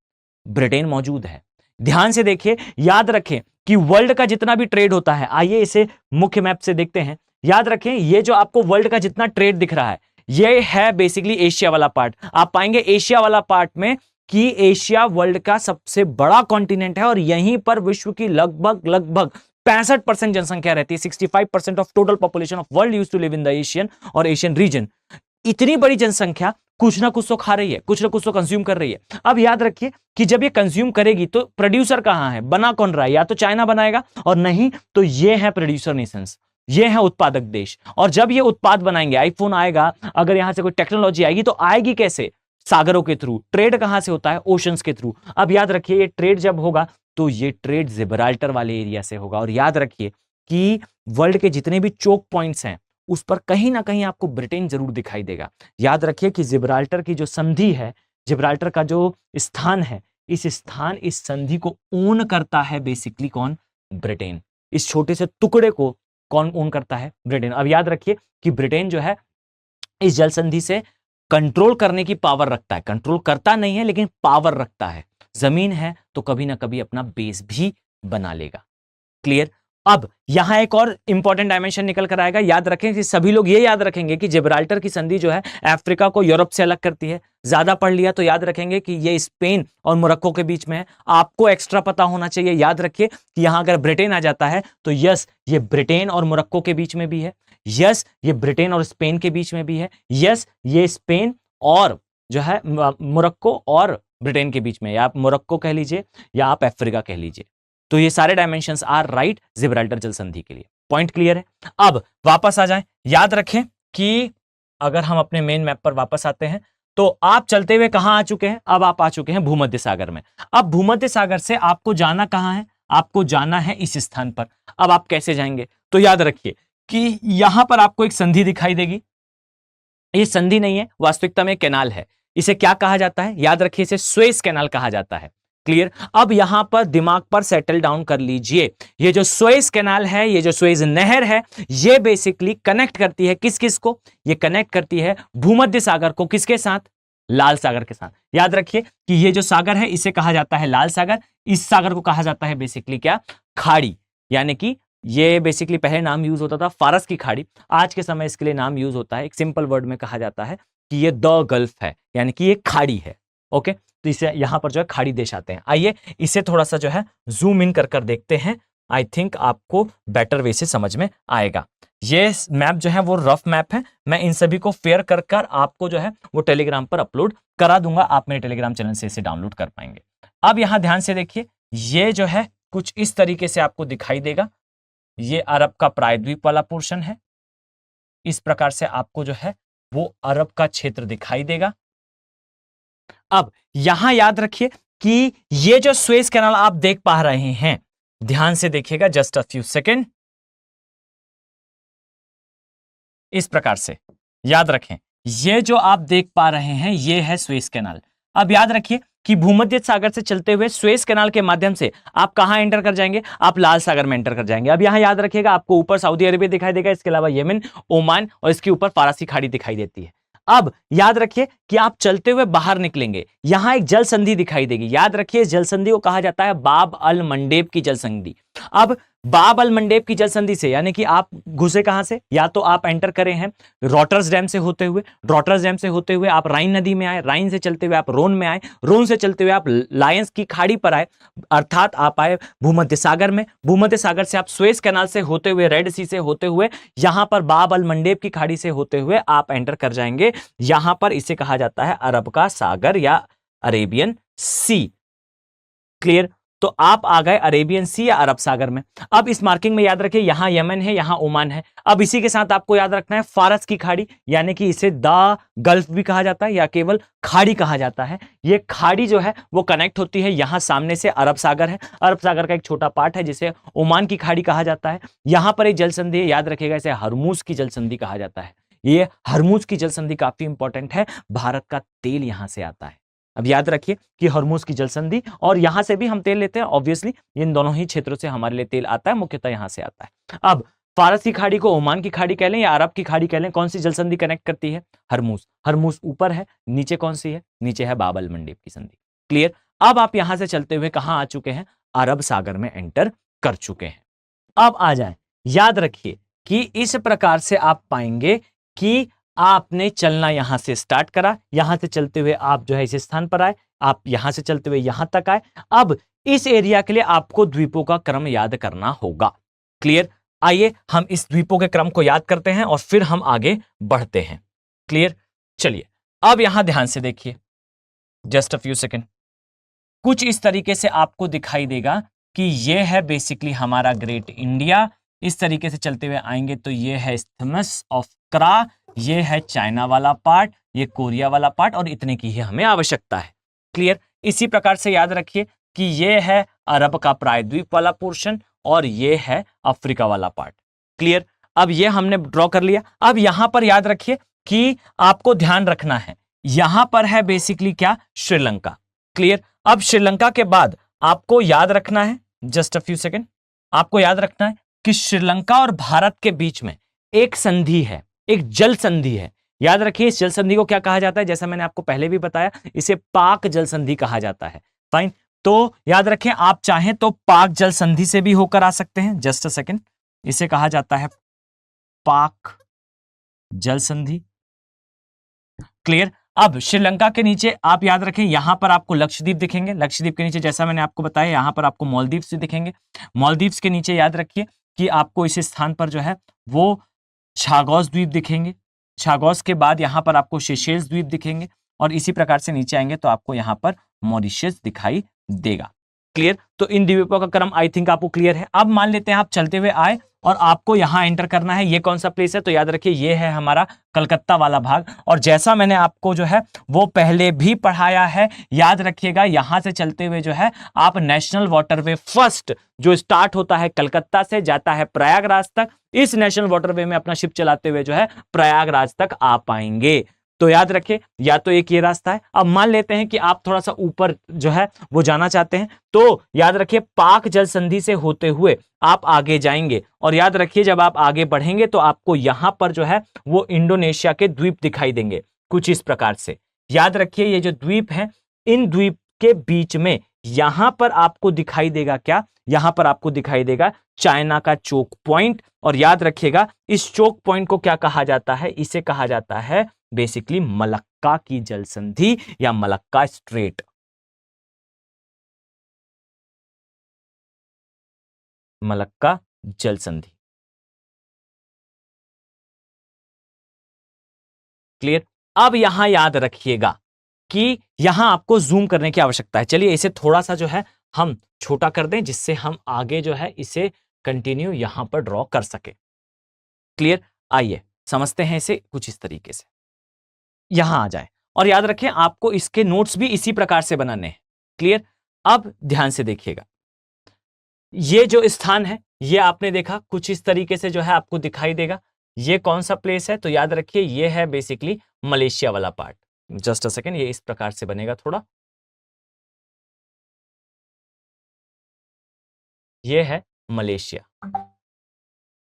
ब्रिटेन मौजूद है। ध्यान से देखिए, याद रखें कि वर्ल्ड का जितना भी ट्रेड होता है, आइए इसे मुख्य मैप से देखते हैं। याद रखें ये जो आपको वर्ल्ड का जितना ट्रेड दिख रहा है, ये है बेसिकली एशिया वाला पार्ट। आप पाएंगे एशिया वाला पार्ट में कि एशिया वर्ल्ड का सबसे बड़ा कॉन्टिनेंट है और यहीं पर विश्व की लगभग लगभग 65% जनसंख्या रहती है। 65% of total population of world used to live in the Asian और एशियन रीजन। इतनी बड़ी जनसंख्या कुछ ना कुछ तो खा रही है, कुछ ना कुछ तो कंज्यूम कर रही है। अब याद रखिए कि जब ये कंज्यूम करेगी तो प्रोड्यूसर कहां है, बना कौन रहा है? या तो चाइना बनाएगा और नहीं तो ये है प्रोड्यूसर नेशंस, ये है उत्पादक देश। और जब ये उत्पाद बनाएंगे, आईफोन आएगा, अगर यहां से कोई टेक्नोलॉजी आएगी तो आएगी कैसे? सागरों के थ्रू। ट्रेड कहां से होता है? ओशंस के थ्रू। अब याद रखिए ये ट्रेड जब होगा तो ये ट्रेड जिब्राल्टर वाले एरिया से होगा। और याद रखिए कि वर्ल्ड के जितने भी चोक पॉइंट्स हैं उस पर कहीं ना कहीं आपको ब्रिटेन जरूर दिखाई देगा। याद रखिए कि जिब्राल्टर की जो संधि है, जिब्राल्टर का जो स्थान है, इस संधि को ओन करता है बेसिकली कौन? ब्रिटेन। इस छोटे से टुकड़े को कौन ओन करता है? ब्रिटेन। अब याद रखिए कि ब्रिटेन जो है इस जल संधि से कंट्रोल करने की पावर रखता है। कंट्रोल करता नहीं है लेकिन पावर रखता है। जमीन है तो कभी ना कभी अपना बेस भी बना लेगा। क्लियर? अब यहां एक और इंपॉर्टेंट डायमेंशन निकल कर आएगा। याद रखें कि सभी लोग ये याद रखेंगे कि जिब्राल्टर की संधि जो है अफ्रीका को यूरोप से अलग करती है। ज्यादा पढ़ लिया तो याद रखेंगे कि ये स्पेन और मोरक्को के बीच में है। आपको एक्स्ट्रा पता होना चाहिए। याद रखिए कि यहां अगर ब्रिटेन आ जाता है तो यस ये ब्रिटेन और मोरक्को के बीच में भी है, यस ये ब्रिटेन और स्पेन के बीच में भी है, यस ये स्पेन और जो है मोरक्को और ब्रिटेन के बीच में, या आप मोरक्को कह लीजिए या आप अफ्रीका कह लीजिए। तो ये सारे डायमेंशंस आर राइट जिब्राल्टर जल संधि के लिए। पॉइंट क्लियर है? अब वापस आ जाएं। याद रखें कि अगर हम अपने मेन मैप पर वापस आते हैं तो आप चलते हुए कहां आ चुके हैं? अब आप आ चुके हैं भूमध्य सागर में। अब भूमध्य सागर से आपको जाना कहां है? आपको जाना है इस स्थान पर। अब आप कैसे जाएंगे? तो याद रखिए कि यहां पर आपको एक संधि दिखाई देगी। ये संधि नहीं है, वास्तविकता में कैनाल है। इसे क्या कहा जाता है? याद रखिए इसे सुएज कैनाल कहा जाता है। क्लियर? अब यहां पर दिमाग पर सेटल डाउन कर लीजिए। ये जो सुएज कैनाल है, ये जो सुएज नहर है, ये बेसिकली कनेक्ट करती है किस किस को? ये कनेक्ट करती है भूमध्य सागर को किसके साथ? लाल सागर के साथ। याद रखिए कि ये जो सागर है इसे कहा जाता है लाल सागर। इस सागर को कहा जाता है बेसिकली क्या? खाड़ी। यानी कि ये बेसिकली पहले नाम यूज होता था फारस की खाड़ी, आज के समय इसके लिए नाम यूज होता है, एक सिंपल वर्ड में कहा जाता है कि ये द गल्फ है, यानी कि ये खाड़ी है। ओके, तो इसे यहां पर जो है खाड़ी देश आते हैं। आइए इसे थोड़ा सा जो है जूम इन कर देखते हैं। आई थिंक आपको बेटर वे से समझ में आएगा। ये मैप जो है वो रफ मैप है। मैं इन सभी को फेयर कर आपको जो है वो टेलीग्राम पर अपलोड करा दूंगा। आप मेरे टेलीग्राम चैनल से इसे डाउनलोड कर पाएंगे। अब यहां ध्यान से देखिए, ये जो है कुछ इस तरीके से आपको दिखाई देगा। ये अरब का प्रायद्वीप वाला पोर्शन है। इस प्रकार से आपको जो है वो अरब का क्षेत्र दिखाई देगा। अब यहां याद रखिए कि ये जो सुएज कैनाल आप देख पा रहे हैं, ध्यान से देखिएगा, जस्ट अ फ्यू सेकेंड। इस प्रकार से याद रखें, ये जो आप देख पा रहे हैं ये है सुएज कैनाल। अब याद रखिए कि भूमध्य सागर से चलते हुए सुएज कैनाल के माध्यम से आप कहां एंटर कर जाएंगे? आप लाल सागर में एंटर कर जाएंगे। अब यहां याद रखिएगा आपको ऊपर सऊदी अरेबिया दिखाई देगा, इसके अलावा यमन, ओमान और इसके ऊपर फारसी खाड़ी दिखाई देती है। अब याद रखिए कि आप चलते हुए बाहर निकलेंगे, यहां एक जल संधि दिखाई देगी। याद रखिए इस जल संधि को कहा जाता है बाब अल मंडेब की जल संधि। अब बाब अल मंडेब की जल संधि से यानी कि आप घुसे कहां से? या तो आप एंटर करे हैं रॉटर्स डैम से होते हुए, रॉटर्स डैम से होते हुए आप राइन नदी में आए, राइन से चलते हुए आप रोन में आए, रोन से चलते हुए आप लायंस की खाड़ी पर आए, अर्थात आप आए भूमध्य सागर में। भूमध्य सागर से आप सुएज कैनाल से होते हुए, रेड सी से होते हुए, यहां पर बाब अल मंडेब की खाड़ी से होते हुए आप एंटर कर जाएंगे। यहां पर इसे कहा जाता है अरब का सागर या अरेबियन सी। क्लियर? तो आप आ गए अरेबियन सी या अरब सागर में। अब इस मार्किंग में याद रखिए यहां यमन है, यहां ओमान है। अब इसी के साथ आपको याद रखना है फारस की खाड़ी, यानी कि इसे द गल्फ भी कहा जाता है या केवल खाड़ी कहा जाता है। ये खाड़ी जो है वो कनेक्ट होती है, यहां सामने से अरब सागर है, अरब सागर का एक छोटा पार्ट है जिसे ओमान की खाड़ी कहा जाता है। यहां पर एक जल संधि है, याद रखिएगा इसे हरमुज की जल संधि कहा जाता है। ये हरमुज की जल संधि काफी इंपॉर्टेंट है, भारत का तेल यहां से आता है। अब याद रखिए कि हरमुज की जल संधि, और यहां से भी हम तेल लेते हैं ऑब्वियसली, इन दोनों ही क्षेत्रों से हमारे लिए तेल आता है, मुख्यतः यहां से आता है। अब फारस की खाड़ी को ओमान की खाड़ी कह लें या अरब की खाड़ी कह लें, कौन सी जल संधि कनेक्ट करती है? हरमुज। हरमुज ऊपर है, नीचे कौन सी है? नीचे है बाब अल मंडेब की संधि। क्लियर? अब आप यहां से चलते हुए कहां आ चुके हैं? अरब सागर में एंटर कर चुके हैं। अब आ जाए, याद रखिए कि इस प्रकार से आप पाएंगे कि आपने चलना यहां से स्टार्ट करा, यहां से चलते हुए आप जो है इस स्थान पर आए, आप यहां से चलते हुए यहां तक आए। अब इस एरिया के लिए आपको द्वीपों का क्रम याद करना होगा। क्लियर? आइए हम इस द्वीपों के क्रम को याद करते हैं और फिर हम आगे बढ़ते हैं। क्लियर? चलिए अब यहां ध्यान से देखिए, जस्ट अ फ्यू सेकेंड। कुछ इस तरीके से आपको दिखाई देगा कि यह है बेसिकली हमारा ग्रेट इंडिया। इस तरीके से चलते हुए आएंगे तो यह है इस्थमस ऑफ क्रा, ये है चाइना वाला पार्ट, ये कोरिया वाला पार्ट, और इतने की ही हमें आवश्यकता है। क्लियर? इसी प्रकार से याद रखिए कि ये है अरब का प्रायद्वीप वाला पोर्शन और ये है अफ्रीका वाला पार्ट। क्लियर? अब ये हमने ड्रॉ कर लिया। अब यहां पर याद रखिए कि आपको ध्यान रखना है, यहां पर है बेसिकली क्या, श्रीलंका। क्लियर? अब श्रीलंका के बाद आपको याद रखना है, जस्ट अ फ्यू सेकेंड, आपको याद रखना है कि श्रीलंका और भारत के बीच में एक संधि है, एक जल संधि है। याद रखिए इस जल संधि को क्या कहा जाता है, जैसा मैंने आपको पहले भी बताया, इसे पाक जल संधि कहा जाता है। फाइन, तो याद रखें आप चाहें तो पाक जल संधि से भी होकर आ सकते हैं। जस्ट अ सेकेंड, इसे कहा जाता है पाक जल संधि। क्लियर? अब श्रीलंका के नीचे आप याद रखें यहां पर आपको लक्षद्वीप दिखेंगे, लक्षद्वीप के नीचे जैसा मैंने आपको बताया यहां पर आपको मालदीव्स दिखेंगे। मालदीव्स के नीचे याद रखिए कि आपको इस स्थान पर जो है वो छागोस द्वीप दिखेंगे। छागोस के बाद यहां पर आपको सेशेल्स द्वीप दिखेंगे और इसी प्रकार से नीचे आएंगे तो आपको यहां पर मॉरिशस दिखाई देगा। क्लियर? तो इन द्वीपों का क्रम आई थिंक आपको क्लियर है। अब मान लेते हैं आप चलते हुए आए और आपको यहां एंटर करना है। ये कौन सा प्लेस है, तो याद रखिए ये है हमारा कलकत्ता वाला भाग, और जैसा मैंने आपको जो है वो पहले भी पढ़ाया है, याद रखिएगा यहां से चलते हुए जो है आप नेशनल वाटरवे फर्स्ट जो स्टार्ट होता है कलकत्ता से जाता है प्रयागराज तक, इस नेशनल वाटरवे में अपना शिप चलाते हुए जो है प्रयागराज तक आ पाएंगे। तो याद रखिए या तो एक ये रास्ता है। अब मान लेते हैं कि आप थोड़ा सा ऊपर जो है वो जाना चाहते हैं, तो याद रखिए पाक जल संधि से होते हुए आप आगे जाएंगे और याद रखिए जब आप आगे बढ़ेंगे तो आपको यहां पर जो है वो इंडोनेशिया के द्वीप दिखाई देंगे कुछ इस प्रकार से। याद रखिए ये जो द्वीप है, इन द्वीप के बीच में यहां पर आपको दिखाई देगा क्या, यहां पर आपको दिखाई देगा चाइना का चोक पॉइंट, और याद रखिएगा इस चोक पॉइंट को क्या कहा जाता है, इसे कहा जाता है बेसिकली मलक्का की जल संधि या मलक्का स्ट्रेट। मलक्का जल संधि। क्लियर? अब यहां याद रखिएगा कि यहां आपको जूम करने की आवश्यकता है। चलिए इसे थोड़ा सा जो है हम छोटा कर दें जिससे हम आगे जो है इसे कंटिन्यू यहां पर ड्रॉ कर सके। क्लियर? आइए समझते हैं इसे कुछ इस तरीके से। यहां आ जाए और याद रखें आपको इसके नोट्स भी इसी प्रकार से बनाने हैं। क्लियर? अब ध्यान से देखिएगा, ये जो स्थान है ये आपने देखा कुछ इस तरीके से जो है आपको दिखाई देगा। ये कौन सा प्लेस है, तो याद रखिए ये है बेसिकली मलेशिया वाला पार्ट। जस्ट अ सेकेंड, ये इस प्रकार से बनेगा थोड़ा, ये है मलेशिया।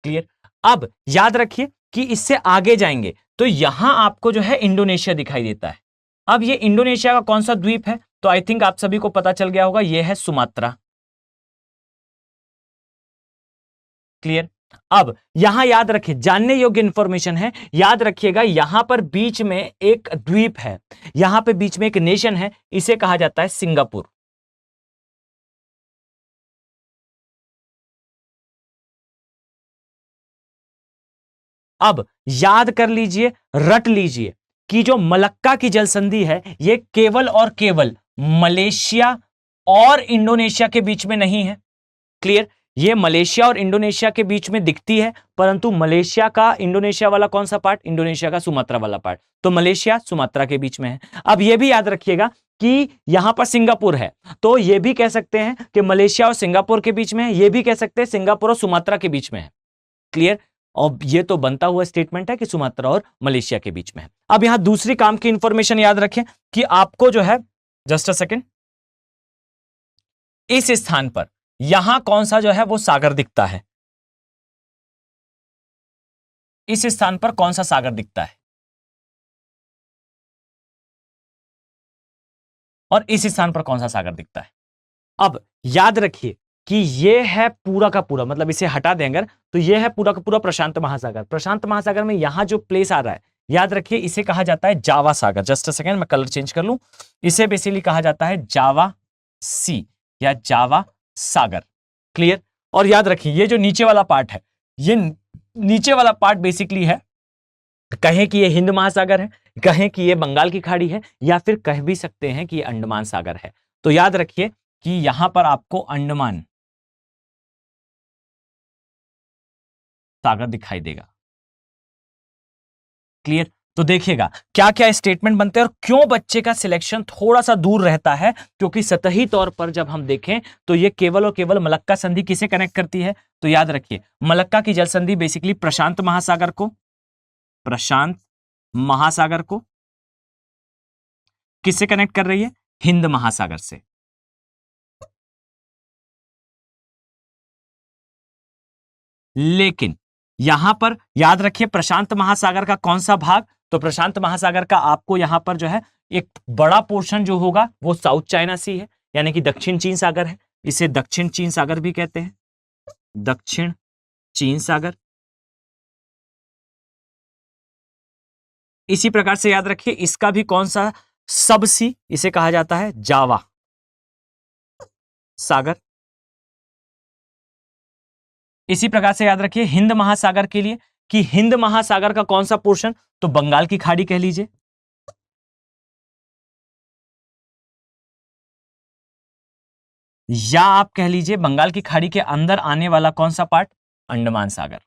क्लियर? अब याद रखिए कि इससे आगे जाएंगे तो यहां आपको जो है इंडोनेशिया दिखाई देता है। अब ये इंडोनेशिया का कौन सा द्वीप है, तो आई थिंक आप सभी को पता चल गया होगा, ये है सुमात्रा। क्लियर? अब यहां याद रखिए जानने योग्य इंफॉर्मेशन है, याद रखिएगा यहां पर बीच में एक द्वीप है, यहां पे बीच में एक नेशन है, इसे कहा जाता है सिंगापुर। अब याद कर लीजिए, रट लीजिए कि जो मलक्का की जल संधि है ये केवल और केवल मलेशिया और इंडोनेशिया के बीच में नहीं है। क्लियर? ये मलेशिया और इंडोनेशिया के बीच में दिखती है, परंतु मलेशिया का इंडोनेशिया वाला कौन सा पार्ट, इंडोनेशिया का सुमात्रा वाला पार्ट, तो मलेशिया सुमात्रा के बीच में है। अब यह भी याद रखिएगा कि यहां पर सिंगापुर है, तो यह भी कह सकते हैं कि मलेशिया और सिंगापुर के बीच में है, यह भी कह सकते हैं सिंगापुर और सुमात्रा के बीच में है। क्लियर? और ये तो बनता हुआ स्टेटमेंट है कि सुमात्रा और मलेशिया के बीच में है। अब यहां दूसरी काम की इंफॉर्मेशन याद रखें कि आपको जो है, जस्ट अ सेकेंड, इस स्थान पर यहां कौन सा जो है वो सागर दिखता है, इस स्थान पर कौन सा सागर दिखता है, और इस स्थान पर कौन सा सागर दिखता है। अब याद रखिए कि यह है पूरा का पूरा, मतलब इसे हटा देंगे तो यह है पूरा का पूरा प्रशांत महासागर। प्रशांत महासागर में यहां जो प्लेस आ रहा है याद रखिए इसे कहा जाता है जावा सागर। जस्ट अ सेकेंड, मैं कलर चेंज कर लूं। इसे बेसिकली कहा जाता है जावा सी या जावा सागर। क्लियर। और याद रखिए ये जो नीचे वाला पार्ट है, ये नीचे वाला पार्ट बेसिकली है, कहें कि ये हिंद महासागर है, कहें कि ये बंगाल की खाड़ी है, या फिर कह भी सकते हैं कि ये अंडमान सागर है। तो याद रखिए कि यहां पर आपको अंडमान सागर दिखाई देगा। क्लियर। तो देखिएगा क्या क्या स्टेटमेंट बनते हैं और क्यों बच्चे का सिलेक्शन थोड़ा सा दूर रहता है, क्योंकि सतही तौर पर जब हम देखें तो ये केवल और केवल मलक्का संधि किसे कनेक्ट करती है। तो याद रखिए मलक्का की जल संधि बेसिकली प्रशांत महासागर को किससे कनेक्ट कर रही है, हिंद महासागर से। लेकिन यहां पर याद रखिए प्रशांत महासागर का कौन सा भाग, तो प्रशांत महासागर का आपको यहां पर जो है एक बड़ा पोर्शन जो होगा वो साउथ चाइना सी है, यानी कि दक्षिण चीन सागर है। इसे दक्षिण चीन सागर भी कहते हैं, दक्षिण चीन सागर। इसी प्रकार से याद रखिए इसका भी कौन सा सब सी, इसे कहा जाता है जावा सागर। इसी प्रकार से याद रखिए हिंद महासागर के लिए कि हिंद महासागर का कौन सा पोर्शन, तो बंगाल की खाड़ी कह लीजिए, या आप कह लीजिए बंगाल की खाड़ी के अंदर आने वाला कौन सा पार्ट, अंडमान सागर।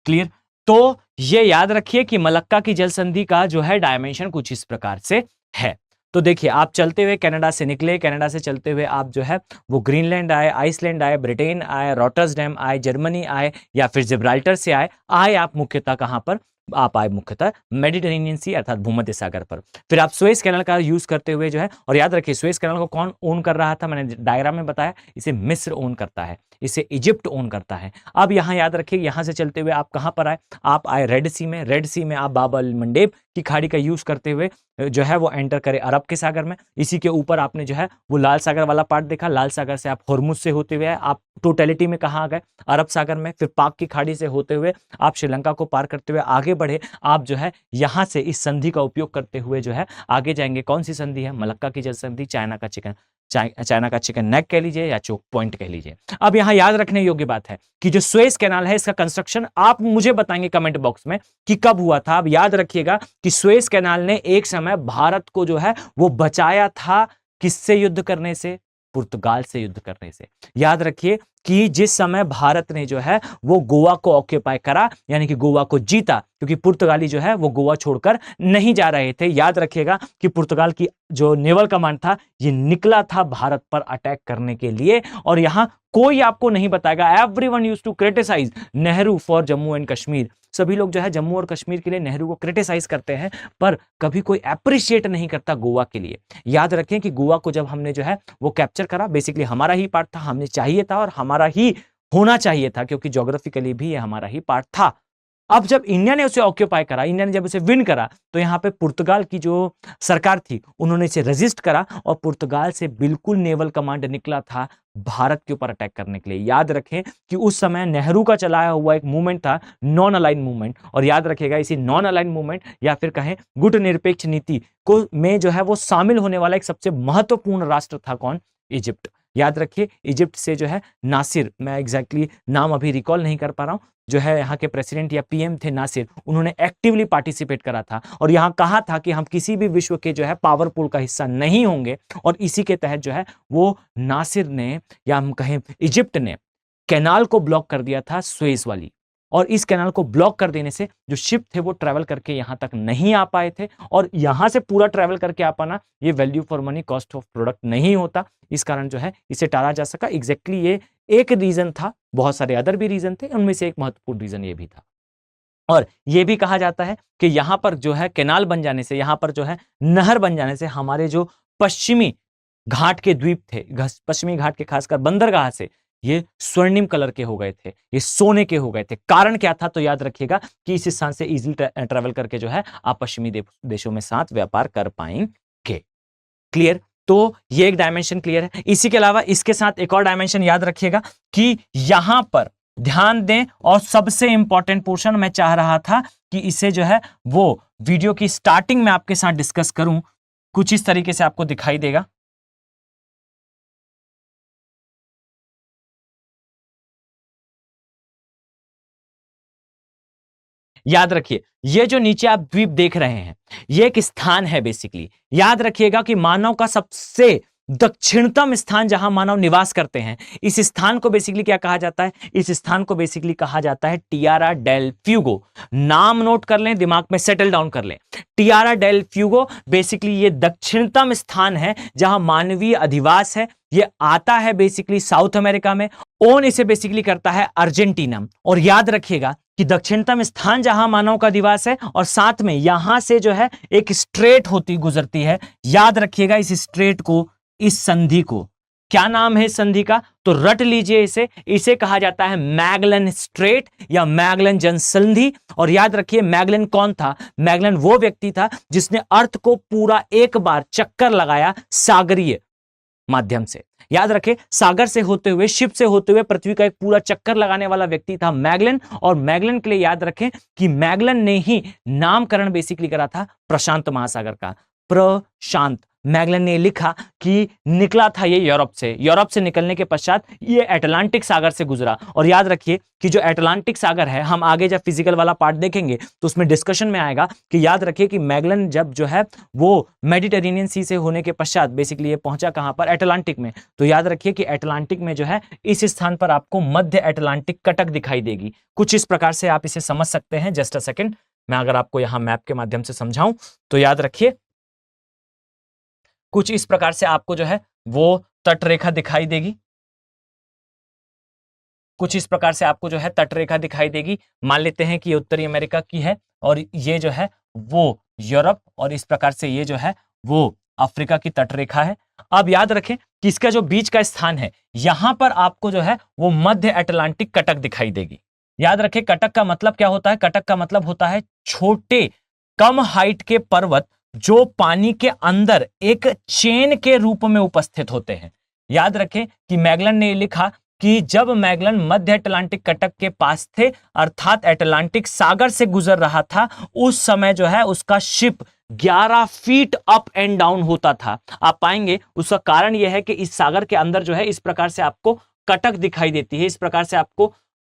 क्लियर। तो ये याद रखिए कि मलक्का की जल संधि का जो है डायमेंशन कुछ इस प्रकार से है। तो देखिए आप चलते हुए कनाडा से निकले, कनाडा से चलते हुए आप जो है वो ग्रीनलैंड आए, आइसलैंड आए, ब्रिटेन आए, रॉटरडैम आए, जर्मनी आए, या फिर जिब्राल्टर से आए आप मुख्यतः कहां पर, आप आए मुख्यतः मेडिटेरेनियन सी अर्थात भूमध्य सागर पर। फिर आप सुएज कैनाल का यूज करते हुए जो है, और याद रखिए सुएज कैनाल को कौन ओन कर रहा था, मैंने डायग्राम में बताया, इसे मिस्र ओन करता है, इसे इजिप्ट ओन करता है। अब यहां याद रखिए यहां से चलते हुए आप कहां पर आए, आप आए रेड सी में, रेड सी में आप बाब अल मंडेब की खाड़ी का यूज करते हुए जो है वो एंटर करे अरब के सागर में। इसी के ऊपर आपने जो है वो लाल सागर वाला पार्ट देखा, लाल सागर से आप होर्मुज से होते हुए आप टोटलिटी में कहां आ गए, अरब सागर में। फिर पाक की खाड़ी से होते हुए आप श्रीलंका को पार करते हुए आगे बढ़े, आप जो है यहां से इस संधि का उपयोग करते हुए जो है आगे जाएंगे। कौन सी संधि है, मलक्का की जल संधि, चाइना का चिकन नेक कह लीजिए या चोक पॉइंट कह लीजिए। अब यहां याद रखने योग्य बात है कि जो सुएज कैनाल है इसका कंस्ट्रक्शन आप मुझे बताएंगे कमेंट बॉक्स में कि कब हुआ था। अब याद रखिएगा कि सुएज कैनाल ने एक समय भारत को जो है वो बचाया था, किससे युद्ध करने से, पुर्तगाल से युद्ध करने से। याद रखिए कि जिस समय भारत ने जो है वो गोवा को ऑक्यूपाई करा, यानी कि गोवा को जीता, क्योंकि पुर्तगाली जो है वो गोवा छोड़कर नहीं जा रहे थे। याद रखिएगा कि पुर्तगाल की जो नेवल कमांड था ये निकला था भारत पर अटैक करने के लिए, और यहां कोई आपको नहीं बताएगा, everyone used to criticise Nehru for Jammu and Kashmir. सभी लोग जो है जम्मू और कश्मीर के लिए नेहरू को क्रिटिसाइज करते हैं, पर कभी कोई अप्रिशिएट नहीं करता गोवा के लिए। याद रखें कि गोवा को जब हमने जो है वो कैप्चर करा, बेसिकली हमारा ही पार्ट था, हमें चाहिए था और हमारा ही होना चाहिए था, क्योंकि ज्योग्राफिकली भी ये हमारा ही पार्ट था। अब जब इंडिया ने उसे ऑक्यूपाई करा, इंडिया ने जब उसे विन करा, तो यहां पे पुर्तगाल की जो सरकार थी उन्होंने इसे रेजिस्ट करा, और पुर्तगाल से बिल्कुल नेवल कमांड निकला था भारत के ऊपर अटैक करने के लिए। याद रखें कि उस समय नेहरू का चलाया हुआ एक मूवमेंट था नॉन अलाइन मूवमेंट, और याद रखिएगा इसी नॉन अलाइन मूवमेंट या फिर कहें गुट निरपेक्ष नीति को में जो है वो शामिल होने वाला एक सबसे महत्वपूर्ण राष्ट्र था कौन, इजिप्ट। याद रखिए इजिप्ट से जो है नासिर, मैं एग्जैक्टली नाम अभी रिकॉल नहीं कर पा रहा हूं, जो है यहाँ के प्रेसिडेंट या पीएम थे नासिर, उन्होंने एक्टिवली पार्टिसिपेट करा था और यहाँ कहा था कि हम किसी भी विश्व के जो है पावर पूल का हिस्सा नहीं होंगे। और इसी के तहत जो है वो नासिर ने या हम कहें इजिप्ट ने कैनाल को ब्लॉक कर दिया था, सुएज वाली, और इस कैनाल को ब्लॉक कर देने से जो शिप थे वो ट्रैवल करके यहां तक नहीं आ पाए थे, और यहां से पूरा ट्रैवल करके आ पाना ये value for money cost of product नहीं होता, इस कारण जो है इसे टाला जा सका। एग्जैक्टली ये एक रीजन था, बहुत सारे अदर भी रीजन थे, उनमें से एक महत्वपूर्ण रीजन ये भी था। और ये भी कहा जाता है कि यहां पर जो है कैनाल बन जाने से, यहां पर जो है नहर बन जाने से हमारे जो पश्चिमी घाट के द्वीप थे, पश्चिमी घाट के खासकर बंदरगाह से ये स्वर्णिम कलर के हो गए थे, ये सोने के हो गए थे। कारण क्या था, तो याद रखिएगा कि इस स्थान से इजीली ट्रैवल करके जो है आप पश्चिमी देशों में साथ व्यापार कर पाएंगे। क्लियर। तो ये एक डायमेंशन क्लियर है। इसी के अलावा इसके साथ एक और डायमेंशन याद रखिएगा कि यहां पर ध्यान दें, और सबसे इंपॉर्टेंट पोर्शन मैं चाह रहा था कि इसे जो है वो वीडियो की स्टार्टिंग में आपके साथ डिस्कस करूं, कुछ इस तरीके से आपको दिखाई देगा। याद रखिए, ये जो नीचे आप द्वीप देख रहे हैं, ये एक स्थान है बेसिकली। याद रखिएगा कि मानव का सबसे दक्षिणतम स्थान जहां मानव निवास करते हैं, इस स्थान को बेसिकली क्या कहा जाता है? इस स्थान को बेसिकली कहा जाता है टियारा डेल फ्यूगो। नाम नोट कर लें, दिमाग में सेटल डाउन कर लें। टियारा डेल फ्यूगो बेसिकली ये दक्षिणतम स्थान है जहां मानवीय अधिवास है। ये आता है बेसिकली साउथ अमेरिका में। ओन इसे बेसिकली करता है अर्जेंटीना। और याद रखिएगा कि दक्षिणतम स्थान जहां मानव का निवास है, और साथ में यहां से जो है एक स्ट्रेट होती गुजरती है। याद रखिएगा इस स्ट्रेट को, इस संधि को, क्या नाम है इस संधि का? तो रट लीजिए इसे। इसे कहा जाता है मैगलन स्ट्रेट या मैगलन जनसंधि। और याद रखिए मैगलन कौन था? मैगलन वो व्यक्ति था जिसने अर्थ को पूरा एक बार चक्कर लगाया सागरीय माध्यम से। याद रखें, सागर से होते हुए, शिप से होते हुए पृथ्वी का एक पूरा चक्कर लगाने वाला व्यक्ति था मैगलन। और मैगलन के लिए याद रखें कि मैगलन ने ही नामकरण बेसिकली करा था प्रशांत महासागर का। प्रशांत, मैगलन ने लिखा कि निकला था ये यूरोप से। यूरोप से निकलने के पश्चात ये अटलांटिक सागर से गुजरा। और याद रखिए कि जो अटलांटिक सागर है, हम आगे जब फिजिकल वाला पार्ट देखेंगे तो उसमें डिस्कशन में आएगा कि याद रखिए कि मैगलन जब जो है वो मेडिटेरेनियन सी से होने के पश्चात बेसिकली ये पहुंचा कहां पर? अटलांटिक में। तो याद रखिए कि अटलांटिक में जो है इस स्थान पर आपको मध्य अटलांटिक कटक दिखाई देगी। कुछ इस प्रकार से आप इसे समझ सकते हैं। जस्ट अ सेकेंड, मैं अगर आपको यहां मैप के माध्यम से समझाऊं तो याद रखिए कुछ इस प्रकार से आपको जो है वो तट रेखा दिखाई देगी। कुछ इस प्रकार से आपको जो है तट रेखा दिखाई देगी। मान लेते हैं कि ये उत्तरी अमेरिका की है और ये जो है वो यूरोप, और इस प्रकार से ये जो है वो अफ्रीका की तट रेखा है। अब याद रखें कि इसका जो बीच का स्थान है, यहां पर आपको जो है वो मध्य अटलांटिक कटक दिखाई देगी। याद रखें कटक का मतलब क्या होता है? कटक का मतलब होता है छोटे कम हाइट के पर्वत जो पानी के अंदर एक चेन के रूप में उपस्थित होते हैं। याद रखें कि मैगलन ने लिखा कि जब मैगलन मध्य अटलांटिक कटक के पास थे, अर्थात अटलांटिक सागर से गुजर रहा था, उस समय जो है उसका ship 11 feet up and down होता था। आप पाएंगे उसका कारण यह है कि इस सागर के अंदर जो है इस प्रकार से आपको कटक दिखाई देती है। इस प्रकार से आपको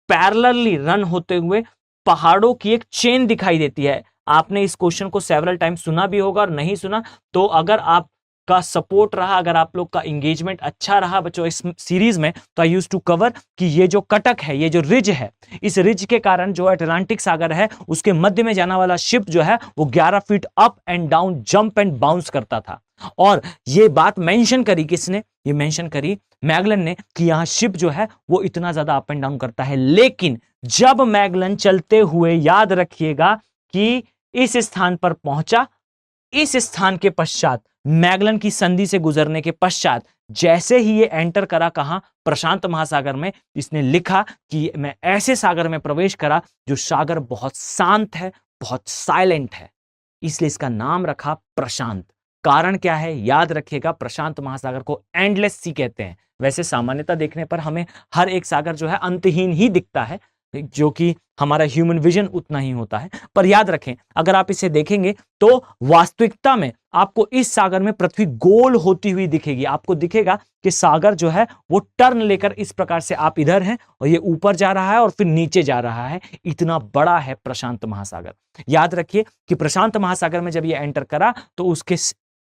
पैरेलली रन होते हुए पहाड़ों की एक चेन दिखाई देती है। आपने इस क्वेश्चन को सेवरल टाइम सुना भी होगा, और नहीं सुना तो अगर आपका सपोर्ट रहा, अगर आप लोग का इंगेजमेंट अच्छा रहा बच्चों इस सीरीज में, तो आई यूज टू कवर कि ये जो कटक है, ये जो रिज है, इस रिज के कारण जो अटलांटिक सागर है उसके मध्य में जाने वाला शिप जो है वो 11 feet up and down, jump and bounce करता था। और ये बात मेंशन करी किसने? ये मेंशन करी मैगलन ने कि यहां शिप जो है वो इतना ज्यादा अप एंड डाउन करता है। लेकिन जब मैगलन चलते हुए, याद रखिएगा कि इस स्थान पर पहुंचा, इस स्थान के पश्चात मैगलन की संधि से गुजरने के पश्चात जैसे ही ये एंटर करा कहां? प्रशांत महासागर में, इसने लिखा कि मैं ऐसे सागर में प्रवेश करा जो सागर बहुत शांत है, बहुत साइलेंट है, इसलिए इसका नाम रखा प्रशांत। कारण क्या है? याद रखिएगा प्रशांत महासागर को एंडलेस सी कहते हैं। वैसे सामान्यता देखने पर हमें हर एक सागर जो है अंतहीन ही दिखता है, जो कि हमारा ह्यूमन विजन उतना ही होता है। पर याद रखें अगर आप इसे देखेंगे तो वास्तविकता में आपको इस सागर में पृथ्वी गोल होती हुई दिखेगी। आपको दिखेगा कि सागर जो है वो टर्न लेकर इस प्रकार से आप इधर हैं और ये ऊपर जा रहा है और फिर नीचे जा रहा है। इतना बड़ा है प्रशांत महासागर। याद रखिए कि प्रशांत महासागर में जब ये एंटर करा तो उसके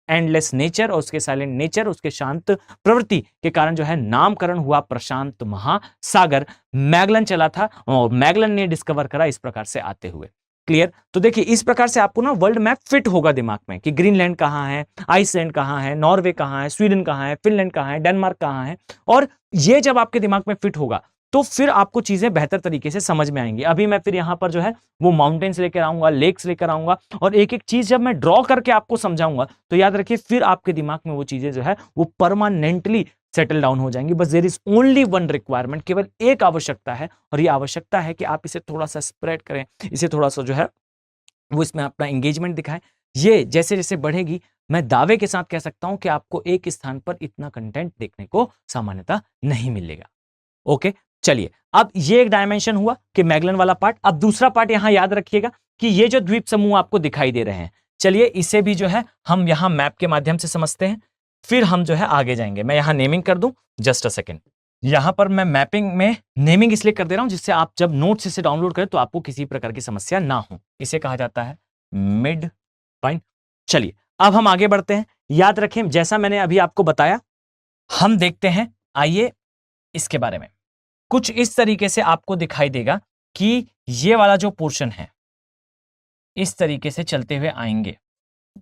एंडलेस नेचर और उसके साइलेंट नेचर, उसके शांत प्रवृत्ति के कारण जो है नामकरण हुआ प्रशांत महासागर। मैगलन चला था और मैगलन ने डिस्कवर करा इस प्रकार से आते हुए। क्लियर? तो देखिए इस प्रकार से आपको ना वर्ल्ड मैप फिट होगा दिमाग में कि ग्रीनलैंड कहां है, आइसलैंड कहां है, नॉर्वे कहां है, स्वीडन कहां है, फिनलैंड कहां है, डेनमार्क कहां है। और ये जब आपके दिमाग में फिट होगा तो फिर आपको चीजें बेहतर तरीके से समझ में आएंगी। अभी मैं फिर यहां पर जो है वो माउंटेन्स लेकर आऊंगा, लेक्स लेकर आऊंगा, और एक एक चीज जब मैं ड्रॉ करके आपको समझाऊंगा तो याद रखिए फिर आपके दिमाग में वो चीजें जो है वो परमानेंटली सेटल डाउन हो जाएंगी। बस there is only one requirement, केवल एक आवश्यकता है, और ये आवश्यकता है कि आप इसे थोड़ा सा स्प्रेड करें, इसे थोड़ा सा जो है वो इसमें अपना एंगेजमेंट दिखाएं। ये जैसे जैसे बढ़ेगी मैं दावे के साथ कह सकता हूं कि आपको एक स्थान पर इतना कंटेंट देखने को सामान्यतः नहीं मिलेगा। ओके, चलिए अब ये एक डायमेंशन हुआ कि मैगलन वाला पार्ट। अब दूसरा पार्ट यहां याद रखिएगा कि ये जो द्वीप समूह आपको दिखाई दे रहे हैं, चलिए इसे भी जो है हम यहां मैप के माध्यम से समझते हैं, फिर हम जो है आगे जाएंगे। मैं यहां नेमिंग कर दूं, जस्ट अ सेकेंड। यहां पर मैं मैपिंग में नेमिंग इसलिए कर दे रहा हूं जिससे आप जब नोट्स इसे डाउनलोड करें तो आपको किसी प्रकार की समस्या ना हो। इसे कहा जाता है मिड पॉइंट। चलिए अब हम आगे बढ़ते हैं। याद रखें जैसा मैंने अभी आपको बताया, हम देखते हैं, आइए इसके बारे में। कुछ इस तरीके से आपको दिखाई देगा कि ये वाला जो पोर्शन है इस तरीके से चलते हुए आएंगे।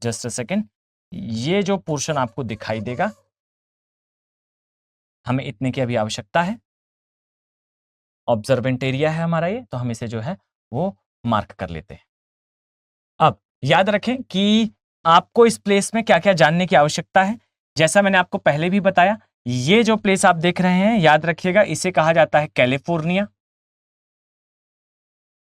जस्ट अ सेकेंड, ये जो पोर्शन आपको दिखाई देगा, हमें इतने की अभी आवश्यकता है। ऑब्जर्वेंट एरिया है हमारा ये, तो हम इसे जो है वो मार्क कर लेते हैं। अब याद रखें कि आपको इस प्लेस में क्या क्या जानने की आवश्यकता है। जैसा मैंने आपको पहले भी बताया, ये जो प्लेस आप देख रहे हैं, याद रखिएगा इसे कहा जाता है कैलिफोर्निया।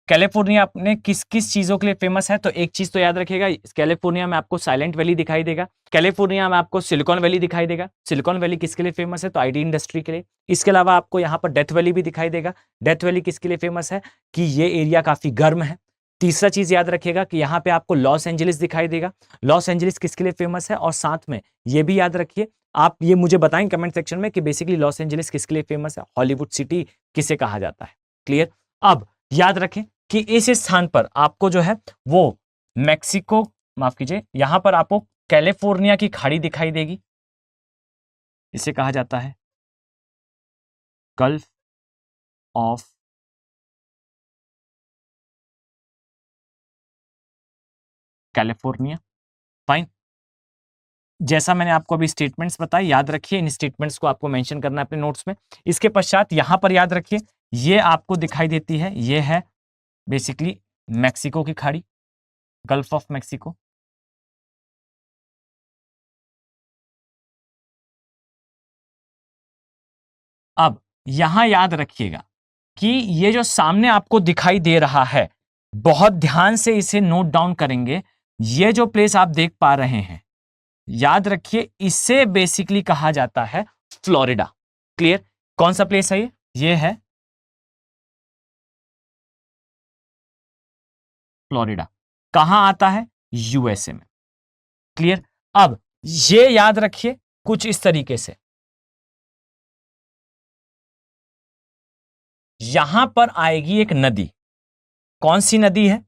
कैलिफोर्निया अपने किस किस चीजों के लिए फेमस है, तो एक चीज तो याद रखिएगा, कैलिफोर्निया में आपको साइलेंट वैली दिखाई देगा, कैलिफोर्निया में आपको सिलिकॉन वैली दिखाई देगा। सिलिकॉन वैली किसके लिए फेमस है, तो आईटी इंडस्ट्री के लिए। इसके अलावा आपको यहाँ पर डेथ वैली भी दिखाई देगा। डेथ वैली किसके लिए फेमस है, कि ये एरिया काफी गर्म है। तीसरा चीज याद रखिएगा कि यहाँ पे आपको लॉस एंजलिस दिखाई देगा। लॉस एंजलिस किसके लिए फेमस है, और साथ में ये भी याद रखिए, आप ये मुझे बताएं कमेंट सेक्शन में कि बेसिकली लॉस एंजलिस किसके लिए फेमस है, हॉलीवुड सिटी किसे कहा जाता है। क्लियर। अब याद रखें कि इस स्थान पर आपको जो है वो मैक्सिको, माफ कीजिए, यहां पर आपको कैलिफोर्निया की खाड़ी दिखाई देगी। इसे कहा जाता है गल्फ ऑफ कैलिफोर्निया। फाइन। जैसा मैंने आपको अभी स्टेटमेंट्स बताए, याद रखिए इन स्टेटमेंट्स को आपको मेंशन करना है अपने नोट्स में। इसके पश्चात यहां पर याद रखिए ये आपको दिखाई देती है, ये है बेसिकली मैक्सिको की खाड़ी, गल्फ ऑफ मैक्सिको। अब यहां याद रखिएगा कि ये जो सामने आपको दिखाई दे रहा है, बहुत ध्यान से इसे नोट डाउन करेंगे। ये जो प्लेस आप देख पा रहे हैं, याद रखिए इसे बेसिकली कहा जाता है फ्लोरिडा। क्लियर। कौन सा प्लेस है ये है फ्लोरिडा। कहां आता है, यूएसए में। क्लियर। अब ये याद रखिए कुछ इस तरीके से, यहां पर आएगी एक नदी। कौन सी नदी है,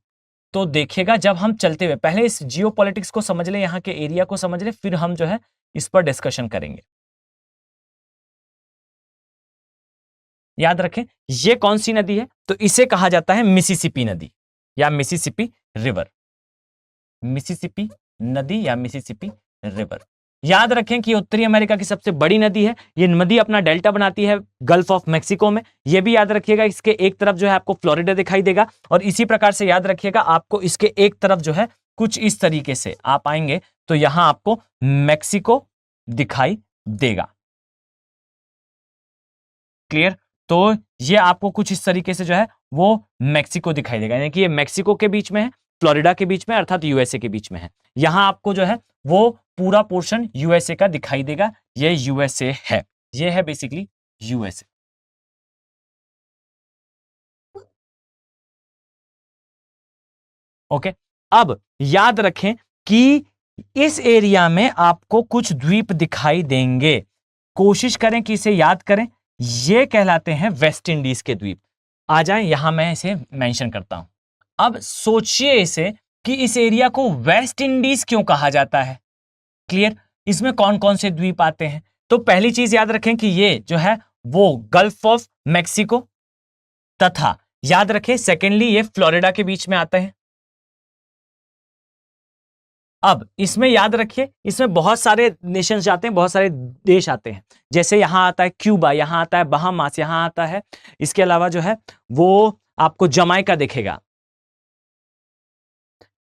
तो देखिएगा जब हम चलते हुए, पहले इस जियोपॉलिटिक्स को समझ लें, यहां के एरिया को समझ लें, फिर हम जो है इस पर डिस्कशन करेंगे। याद रखें ये कौन सी नदी है, तो इसे कहा जाता है मिसिसिपी नदी या मिसिसिपी रिवर। मिसिसिपी नदी या मिसिसिपी रिवर। याद रखें कि उत्तरी अमेरिका की सबसे बड़ी नदी है। ये नदी अपना डेल्टा बनाती है गल्फ ऑफ मैक्सिको में। ये भी याद रखिएगा, इसके एक तरफ जो है आपको फ्लोरिडा दिखाई देगा, और इसी प्रकार से याद रखिएगा आपको इसके एक तरफ जो है कुछ इस तरीके से आप आएंगे तो यहां आपको मैक्सिको दिखाई देगा। क्लियर। तो ये आपको कुछ इस तरीके से जो है वो मैक्सिको दिखाई देगा, यानी कि ये मैक्सिको के बीच में है, फ्लोरिडा के बीच में, अर्थात यूएसए के बीच में है। यहां आपको जो है वो पूरा पोर्शन यूएसए का दिखाई देगा। ये यूएसए है, ये है बेसिकली यूएसए। ओके। अब याद रखें कि इस एरिया में आपको कुछ द्वीप दिखाई देंगे। कोशिश करें कि इसे याद करें। ये कहलाते हैं वेस्ट इंडीज के द्वीप। आ जाएं, यहां मैं इसे मेंशन करता हूं। अब सोचिए इसे कि इस एरिया को वेस्ट इंडीज क्यों कहा जाता है। क्लियर। इसमें कौन कौन से द्वीप आते हैं, तो पहली चीज याद रखें कि ये जो है वो गल्फ ऑफ मैक्सिको, तथा याद रखें सेकेंडली ये फ्लोरिडा के बीच में आते हैं। अब इसमें याद रखिए इसमें बहुत सारे नेशंस जाते हैं, बहुत सारे देश आते हैं। जैसे यहां आता है क्यूबा, यहां आता है बहामास, यहां आता है, इसके अलावा जो है वो आपको जमाइका दिखेगा।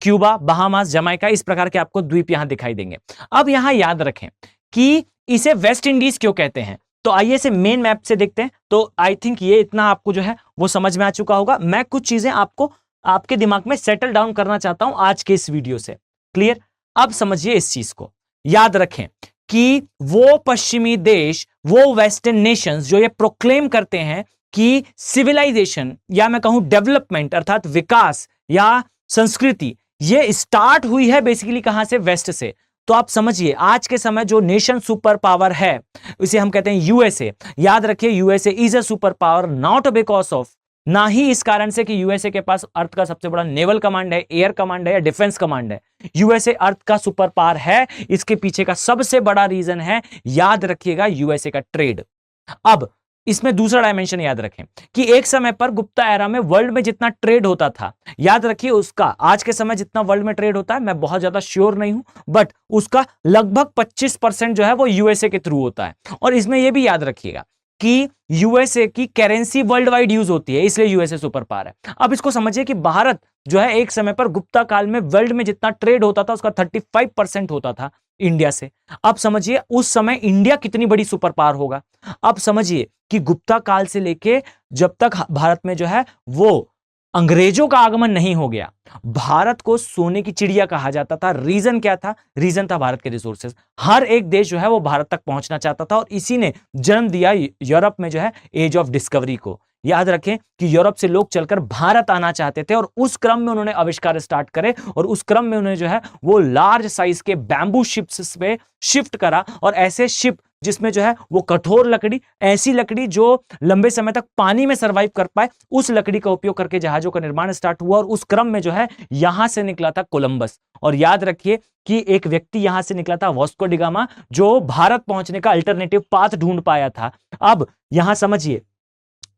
क्यूबा, बहामास, जमाइका, इस प्रकार के आपको द्वीप यहां दिखाई देंगे। अब यहां याद रखें कि इसे वेस्ट इंडीज क्यों कहते हैं, तो आइए इसे मेन मैप से देखते हैं। तो आई थिंक ये इतना आपको जो है वो समझ में आ चुका होगा। मैं कुछ चीजें आपको आपके दिमाग में सेटल डाउन करना चाहता हूं आज के इस वीडियो से। क्लियर। अब समझिए इस चीज को, याद रखें कि वो पश्चिमी देश, वो वेस्टर्न नेशंस जो ये प्रोक्लेम करते हैं कि सिविलाइजेशन या मैं कहूं डेवलपमेंट अर्थात विकास या संस्कृति ये स्टार्ट हुई है बेसिकली कहां से, वेस्ट से। तो आप समझिए आज के समय जो नेशन सुपर पावर है उसे हम कहते हैं यूएसए। याद रखिए USA is a super power not because of, ना ही इस कारण से कि यूएसए के पास अर्थ का सबसे बड़ा नेवल कमांड है, एयर कमांड है या डिफेंस कमांड है। यूएसए अर्थ का सुपर पावर है, इसके पीछे का सबसे बड़ा रीजन है, याद रखिएगा, यूएसए का ट्रेड। अब इसमें दूसरा डायमेंशन याद रखें कि एक समय पर गुप्ता एरा में वर्ल्ड में जितना ट्रेड होता था, याद रखिए उसका आज के समय जितना वर्ल्ड में ट्रेड होता है, मैं बहुत ज्यादा श्योर नहीं हूं, बट उसका लगभग 25% जो है वो यूएसए के थ्रू होता है। और इसमें यह भी याद रखिएगा कि यूएसए की करेंसी वर्ल्ड वाइड यूज होती है, इसलिए यूएसए सुपर पावर है। अब इसको समझिए कि भारत जो है एक समय पर गुप्ता काल में वर्ल्ड में जितना ट्रेड होता था उसका 35% होता था इंडिया से। अब समझिए उस समय इंडिया कितनी बड़ी सुपर पावर होगा। अब समझिए कि गुप्ता काल से लेके जब तक भारत में जो है वो अंग्रेजों का आगमन नहीं हो गया, भारत को सोने की चिड़िया कहा जाता था। रीजन क्या था? रीजन था भारत के रिसोर्सेज। हर एक देश जो है वो भारत तक पहुंचना चाहता था और इसी ने जन्म दिया यूरोप में जो है एज ऑफ डिस्कवरी को। याद रखें कि यूरोप से लोग चलकर भारत आना चाहते थे और उस क्रम में उन्होंने आविष्कार स्टार्ट करे और उस क्रम में उन्होंने जो है वो लार्ज साइज के बैम्बू शिप्स पे शिफ्ट करा। और ऐसे शिप जिसमें जो है वो कठोर लकड़ी, ऐसी लकड़ी जो लंबे समय तक पानी में सरवाइव कर पाए, उस लकड़ी का उपयोग करके जहाजों का निर्माण स्टार्ट हुआ। और उस क्रम में जो है यहां से निकला था कोलंबस। और याद रखिए कि एक व्यक्ति यहां से निकला था वास्को डी गामा, जो भारत पहुंचने का अल्टरनेटिव पाथ ढूंढ पाया था। अब यहां समझिए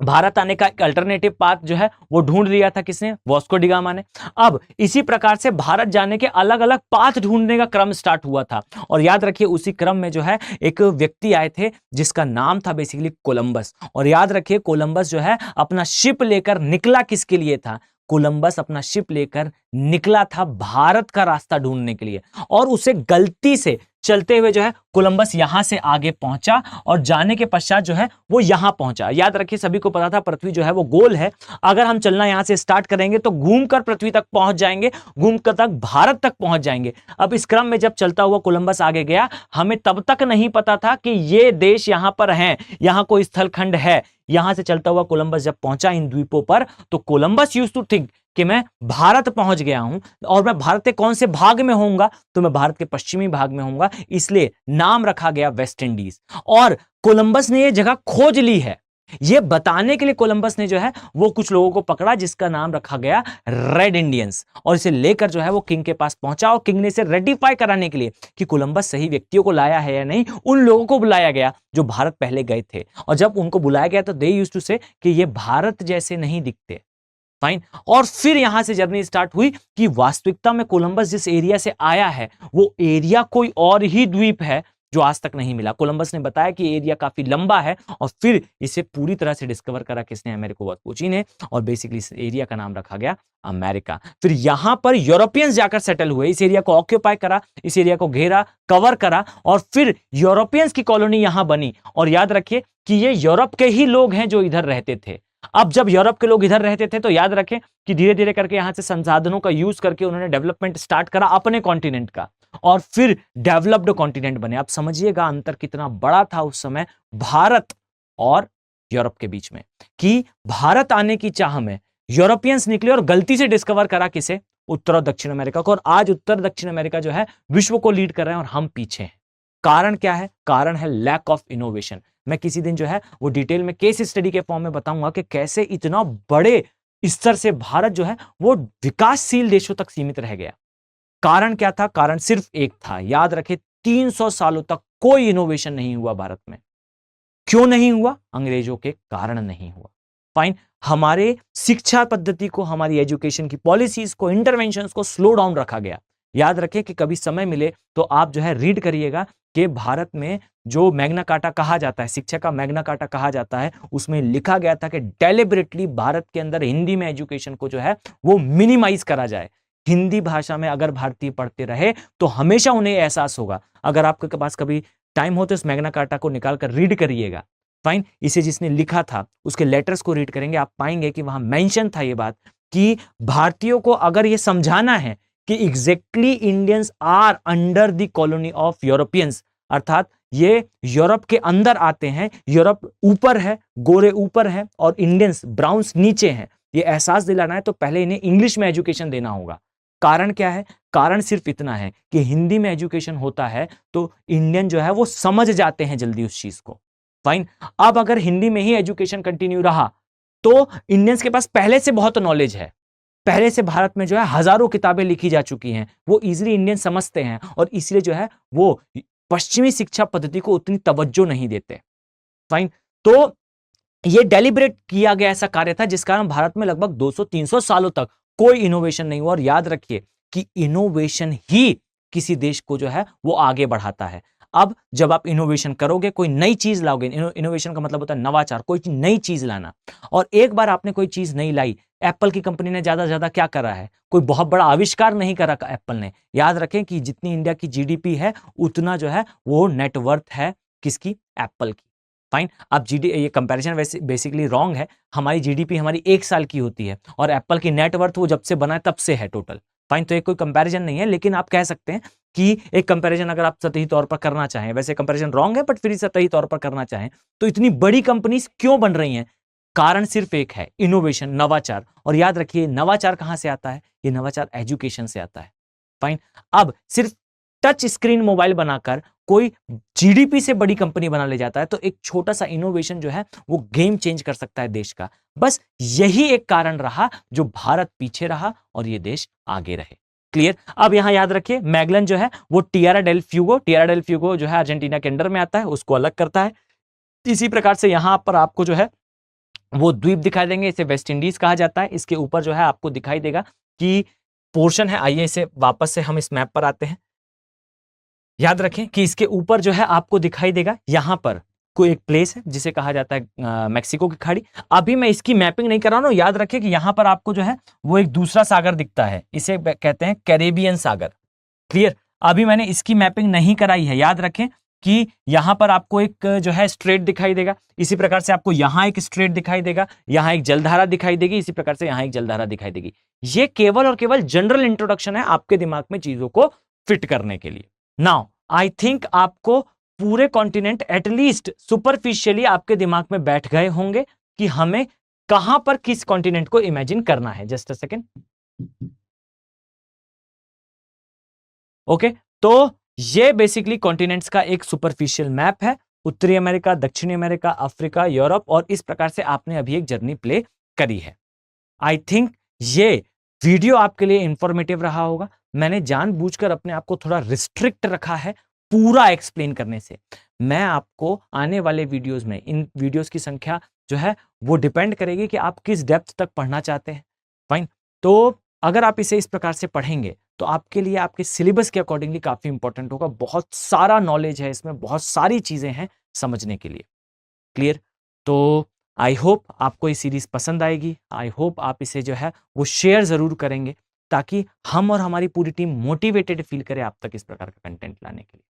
भारत आने का एक अल्टरनेटिव पाथ जो है वो ढूंढ लिया था किसने? वास्को डी गामा ने। अब इसी प्रकार से भारत जाने के अलग अलग पाथ ढूंढने का क्रम स्टार्ट हुआ था। और याद रखिए उसी क्रम में जो है एक व्यक्ति आए थे जिसका नाम था बेसिकली कोलंबस। और याद रखिए कोलंबस जो है अपना शिप लेकर निकला किसके लिए था? कोलंबस अपना शिप लेकर निकला था भारत का रास्ता ढूंढने के लिए। और उसे गलती से चलते हुए जो है कोलंबस यहां से आगे पहुंचा और जाने के पश्चात जो है वो यहां पहुंचा। याद रखिए सभी को पता था पृथ्वी जो है वो गोल है, अगर हम चलना यहां से स्टार्ट करेंगे तो घूमकर पृथ्वी तक पहुंच जाएंगे, घूमकर तक भारत तक पहुंच जाएंगे। अब इस क्रम में जब चलता हुआ कोलंबस आगे गया, हमें तब तक नहीं पता था कि ये देश यहां पर है, यहां कोई स्थलखंड है। यहां से चलता हुआ कोलंबस जब पहुंचा इन द्वीपों पर, तो कोलंबस यूज्ड टू थिंक कि मैं भारत पहुंच गया हूं और मैं भारत के कौन से भाग में होऊंगा? तो मैं भारत के पश्चिमी भाग में होऊंगा, इसलिए नाम रखा गया वेस्ट इंडीज। और कोलंबस ने यह जगह खोज ली है, यह बताने के लिए कोलंबस ने जो है वो कुछ लोगों को पकड़ा जिसका नाम रखा गया रेड इंडियंस। और इसे लेकर जो है वो किंग के पास पहुंचा और किंग ने इसे रेटिफाई कराने के लिए कि कोलंबस सही व्यक्तियों को लाया है या नहीं, उन लोगों को बुलाया गया जो भारत पहले गए थे। और जब उनको बुलाया गया तो दे यूज्ड टू से कि ये भारत जैसे नहीं दिखते। फाइन। और फिर यहां से जर्नी स्टार्ट हुई कि वास्तविकता में कोलंबस जिस एरिया से आया है वो एरिया कोई और ही द्वीप है जो आज तक नहीं मिला। कोलंबस ने बताया कि एरिया काफी लंबा है और फिर इसे पूरी तरह से डिस्कवर करा किसने? अमेरिको वेस्पुची ने। और बेसिकली इस एरिया का नाम रखा गया अमेरिका। फिर यहां पर यूरोपियंस जाकर सेटल हुए, इस एरिया को ऑक्यूपाई करा, इस एरिया को घेरा, कवर करा और फिर यूरोपियंस की कॉलोनी यहां बनी। और याद रखिए कि ये यूरोप के ही लोग हैं जो इधर रहते थे। अब जब यूरोप के लोग इधर रहते थे तो याद रखें कि धीरे धीरे करके यहां से संसाधनों का यूज करके उन्होंने डेवलपमेंट स्टार्ट करा अपने कॉन्टिनेंट का और फिर डेवलप्ड कॉन्टिनेंट बने। आप समझिएगा अंतर कितना बड़ा था उस समय भारत और यूरोप के बीच में, कि भारत आने की चाह में यूरोपियंस निकले और गलती से डिस्कवर करा किसे? उत्तर और दक्षिण अमेरिका को। और आज उत्तर दक्षिण अमेरिका जो है विश्व को लीड कर रहे हैं और हम पीछे हैं। कारण क्या है? कारण है लैक ऑफ इनोवेशन। मैं किसी दिन जो है वो डिटेल में केस स्टडी के फॉर्म में बताऊंगा कि कैसे इतना बड़े स्तर से भारत जो है वो विकासशील देशों तक सीमित रह गया। कारण क्या था? कारण सिर्फ एक था, याद रखें 300 सालों तक कोई इनोवेशन नहीं हुआ भारत में। क्यों नहीं हुआ? अंग्रेजों के कारण नहीं हुआ। फाइन। हमारे शिक्षा पद्धति को, हमारी एजुकेशन की पॉलिसीज को, इंटरवेंशंस को स्लो डाउन रखा गया। याद रखें कि कभी समय मिले तो आप जो है रीड करिएगा कि भारत में जो मैग्ना कार्टा कहा जाता है, शिक्षा का मैग्ना कार्टा कहा जाता है, उसमें लिखा गया था कि डेलिबरेटली भारत के अंदर हिंदी में एजुकेशन को जो है वो मिनिमाइज करा जाए। हिंदी भाषा में अगर भारतीय पढ़ते रहे तो हमेशा उन्हें एहसास होगा। अगर आपके पास कभी टाइम हो तो इस मैग्ना कार्टा को निकाल कर रीड करिएगा। फाइन। इसे जिसने लिखा था उसके लेटर्स को रीड करेंगे, आप पाएंगे कि वहां मेंशन था ये बात कि भारतीयों को अगर ये समझाना है कि exactly Indians are under the colony of Europeans, अर्थात ये यूरोप के अंदर आते हैं, यूरोप ऊपर है, गोरे ऊपर है और इंडियंस ब्राउन्स नीचे हैं, ये एहसास दिलाना है तो पहले इन्हें इंग्लिश में एजुकेशन देना होगा। कारण क्या है? कारण सिर्फ इतना है कि हिंदी में एजुकेशन होता है तो इंडियन जो है वो समझ जाते हैं जल्दी उस चीज को। फाइन। अब अगर हिंदी में ही एजुकेशन कंटिन्यू रहा तो इंडियंस के पास पहले से बहुत नॉलेज है, पहले से भारत में जो है हजारों किताबें लिखी जा चुकी हैं, वो इजीली इंडियन समझते हैं और इसलिए जो है वो पश्चिमी शिक्षा पद्धति को उतनी तवज्जो नहीं देते। फाइन। तो ये डेलिब्रेट किया गया ऐसा कार्य था जिस कारण भारत में लगभग 200-300 सालों तक कोई इनोवेशन नहीं हुआ। और याद रखिए कि इनोवेशन ही किसी देश को जो है वो आगे बढ़ाता है। अब जब आप इनोवेशन करोगे, कोई नई चीज लाओगे, इनोवेशन का मतलब होता है नवाचार, कोई नई चीज लाना। और एक बार आपने कोई चीज नहीं लाई, एप्पल की कंपनी ने ज्यादा से ज्यादा क्या करा है? कोई बहुत बड़ा आविष्कार नहीं करा एप्पल ने। याद रखें कि जितनी इंडिया की जीडीपी है उतना जो है वो नेटवर्थ है किसकी? एप्पल की। फाइन। अब ये कंपैरिजन वैसे बेसिकली रॉन्ग है। हमारी जीडीपी हमारी 1 साल की होती है और एप्पल की नेटवर्थ वो जब से बना है तब से है टोटल। फाइन। तो एक कोई कंपैरिजन नहीं है, लेकिन आप कह सकते हैं कि एक कंपैरिजन अगर आप सतही तौर पर करना चाहें, वैसे कंपैरिजन रॉन्ग है बट फिर सतही तौर पर करना चाहें तो इतनी बड़ी कंपनीज क्यों बन रही हैं? कारण सिर्फ एक है, इनोवेशन, नवाचार। और याद रखिए नवाचार कहां से आता है? ये नवाचार एजुकेशन से आता है। फाइन। अब सिर्फ टच स्क्रीन मोबाइल बनाकर कोई जीडीपी से बड़ी कंपनी बना ले जाता है तो एक छोटा सा इनोवेशन जो है वो गेम चेंज कर सकता है देश का। बस यही एक कारण रहा जो भारत पीछे रहा और ये देश आगे रहे। क्लियर? अब यहां याद रखिए मैगलन जो है वो टिएरा डेल फ्यूगो जो है अर्जेंटीना के अंडर में आता है, उसको अलग करता है। इसी प्रकार से यहां पर आपको जो है वो द्वीप दिखाई देंगे, इसे वेस्ट इंडीज कहा जाता है। इसके ऊपर जो है आपको दिखाई देगा कि पोर्शन है। आइए इसे वापस से हम इस मैप पर आते हैं। याद रखें कि इसके ऊपर जो है आपको दिखाई देगा यहां पर कोई एक प्लेस है जिसे कहा जाता है मैक्सिको की खाड़ी। अभी मैं इसकी मैपिंग नहीं कर रहा हूं। याद रखें कि यहां पर आपको जो है वो एक दूसरा सागर दिखता है, इसे कहते हैं कैरेबियन सागर। क्लियर? अभी मैंने इसकी मैपिंग नहीं कराई है। याद रखें कि यहां पर आपको एक जो है स्ट्रेट दिखाई देगा, इसी प्रकार से आपको यहां एक स्ट्रेट दिखाई देगा, यहां एक जलधारा दिखाई देगी, इसी प्रकार से यहां एक जलधारा दिखाई देगी। ये केवल और केवल जनरल इंट्रोडक्शन है आपके दिमाग में चीजों को फिट करने के लिए। नाउ आई थिंक आपको पूरे कॉन्टिनेंट एटलीस्ट सुपरफिशियली आपके दिमाग में बैठ गए होंगे कि हमें कहां पर किस कॉन्टिनेंट को इमेजिन करना है। Just a second. ओके, तो ये बेसिकली कॉन्टिनेंट्स का एक सुपरफिशियल मैप है। उत्तरी अमेरिका, दक्षिणी अमेरिका, अफ्रीका, यूरोप, और इस प्रकार से आपने अभी एक जर्नी प्ले करी है। आई थिंक ये वीडियो आपके लिए इंफॉर्मेटिव रहा होगा। मैंने जानबूझकर अपने आप को थोड़ा रिस्ट्रिक्ट रखा है पूरा एक्सप्लेन करने से। मैं आपको आने वाले वीडियोस में, इन वीडियोस की संख्या जो है वो डिपेंड करेगी कि आप किस डेप्थ तक पढ़ना चाहते हैं। फाइन। तो अगर आप इसे इस प्रकार से पढ़ेंगे तो आपके लिए आपके सिलेबस के अकॉर्डिंगली काफी इंपॉर्टेंट होगा। बहुत सारा नॉलेज है इसमें, बहुत सारी चीजें हैं समझने के लिए। क्लियर? तो आई होप आपको ये सीरीज पसंद आएगी। आई होप आप इसे जो है वो शेयर जरूर करेंगे ताकि हम और हमारी पूरी टीम मोटिवेटेड फील करे आप तक इस प्रकार का कंटेंट लाने के लिए।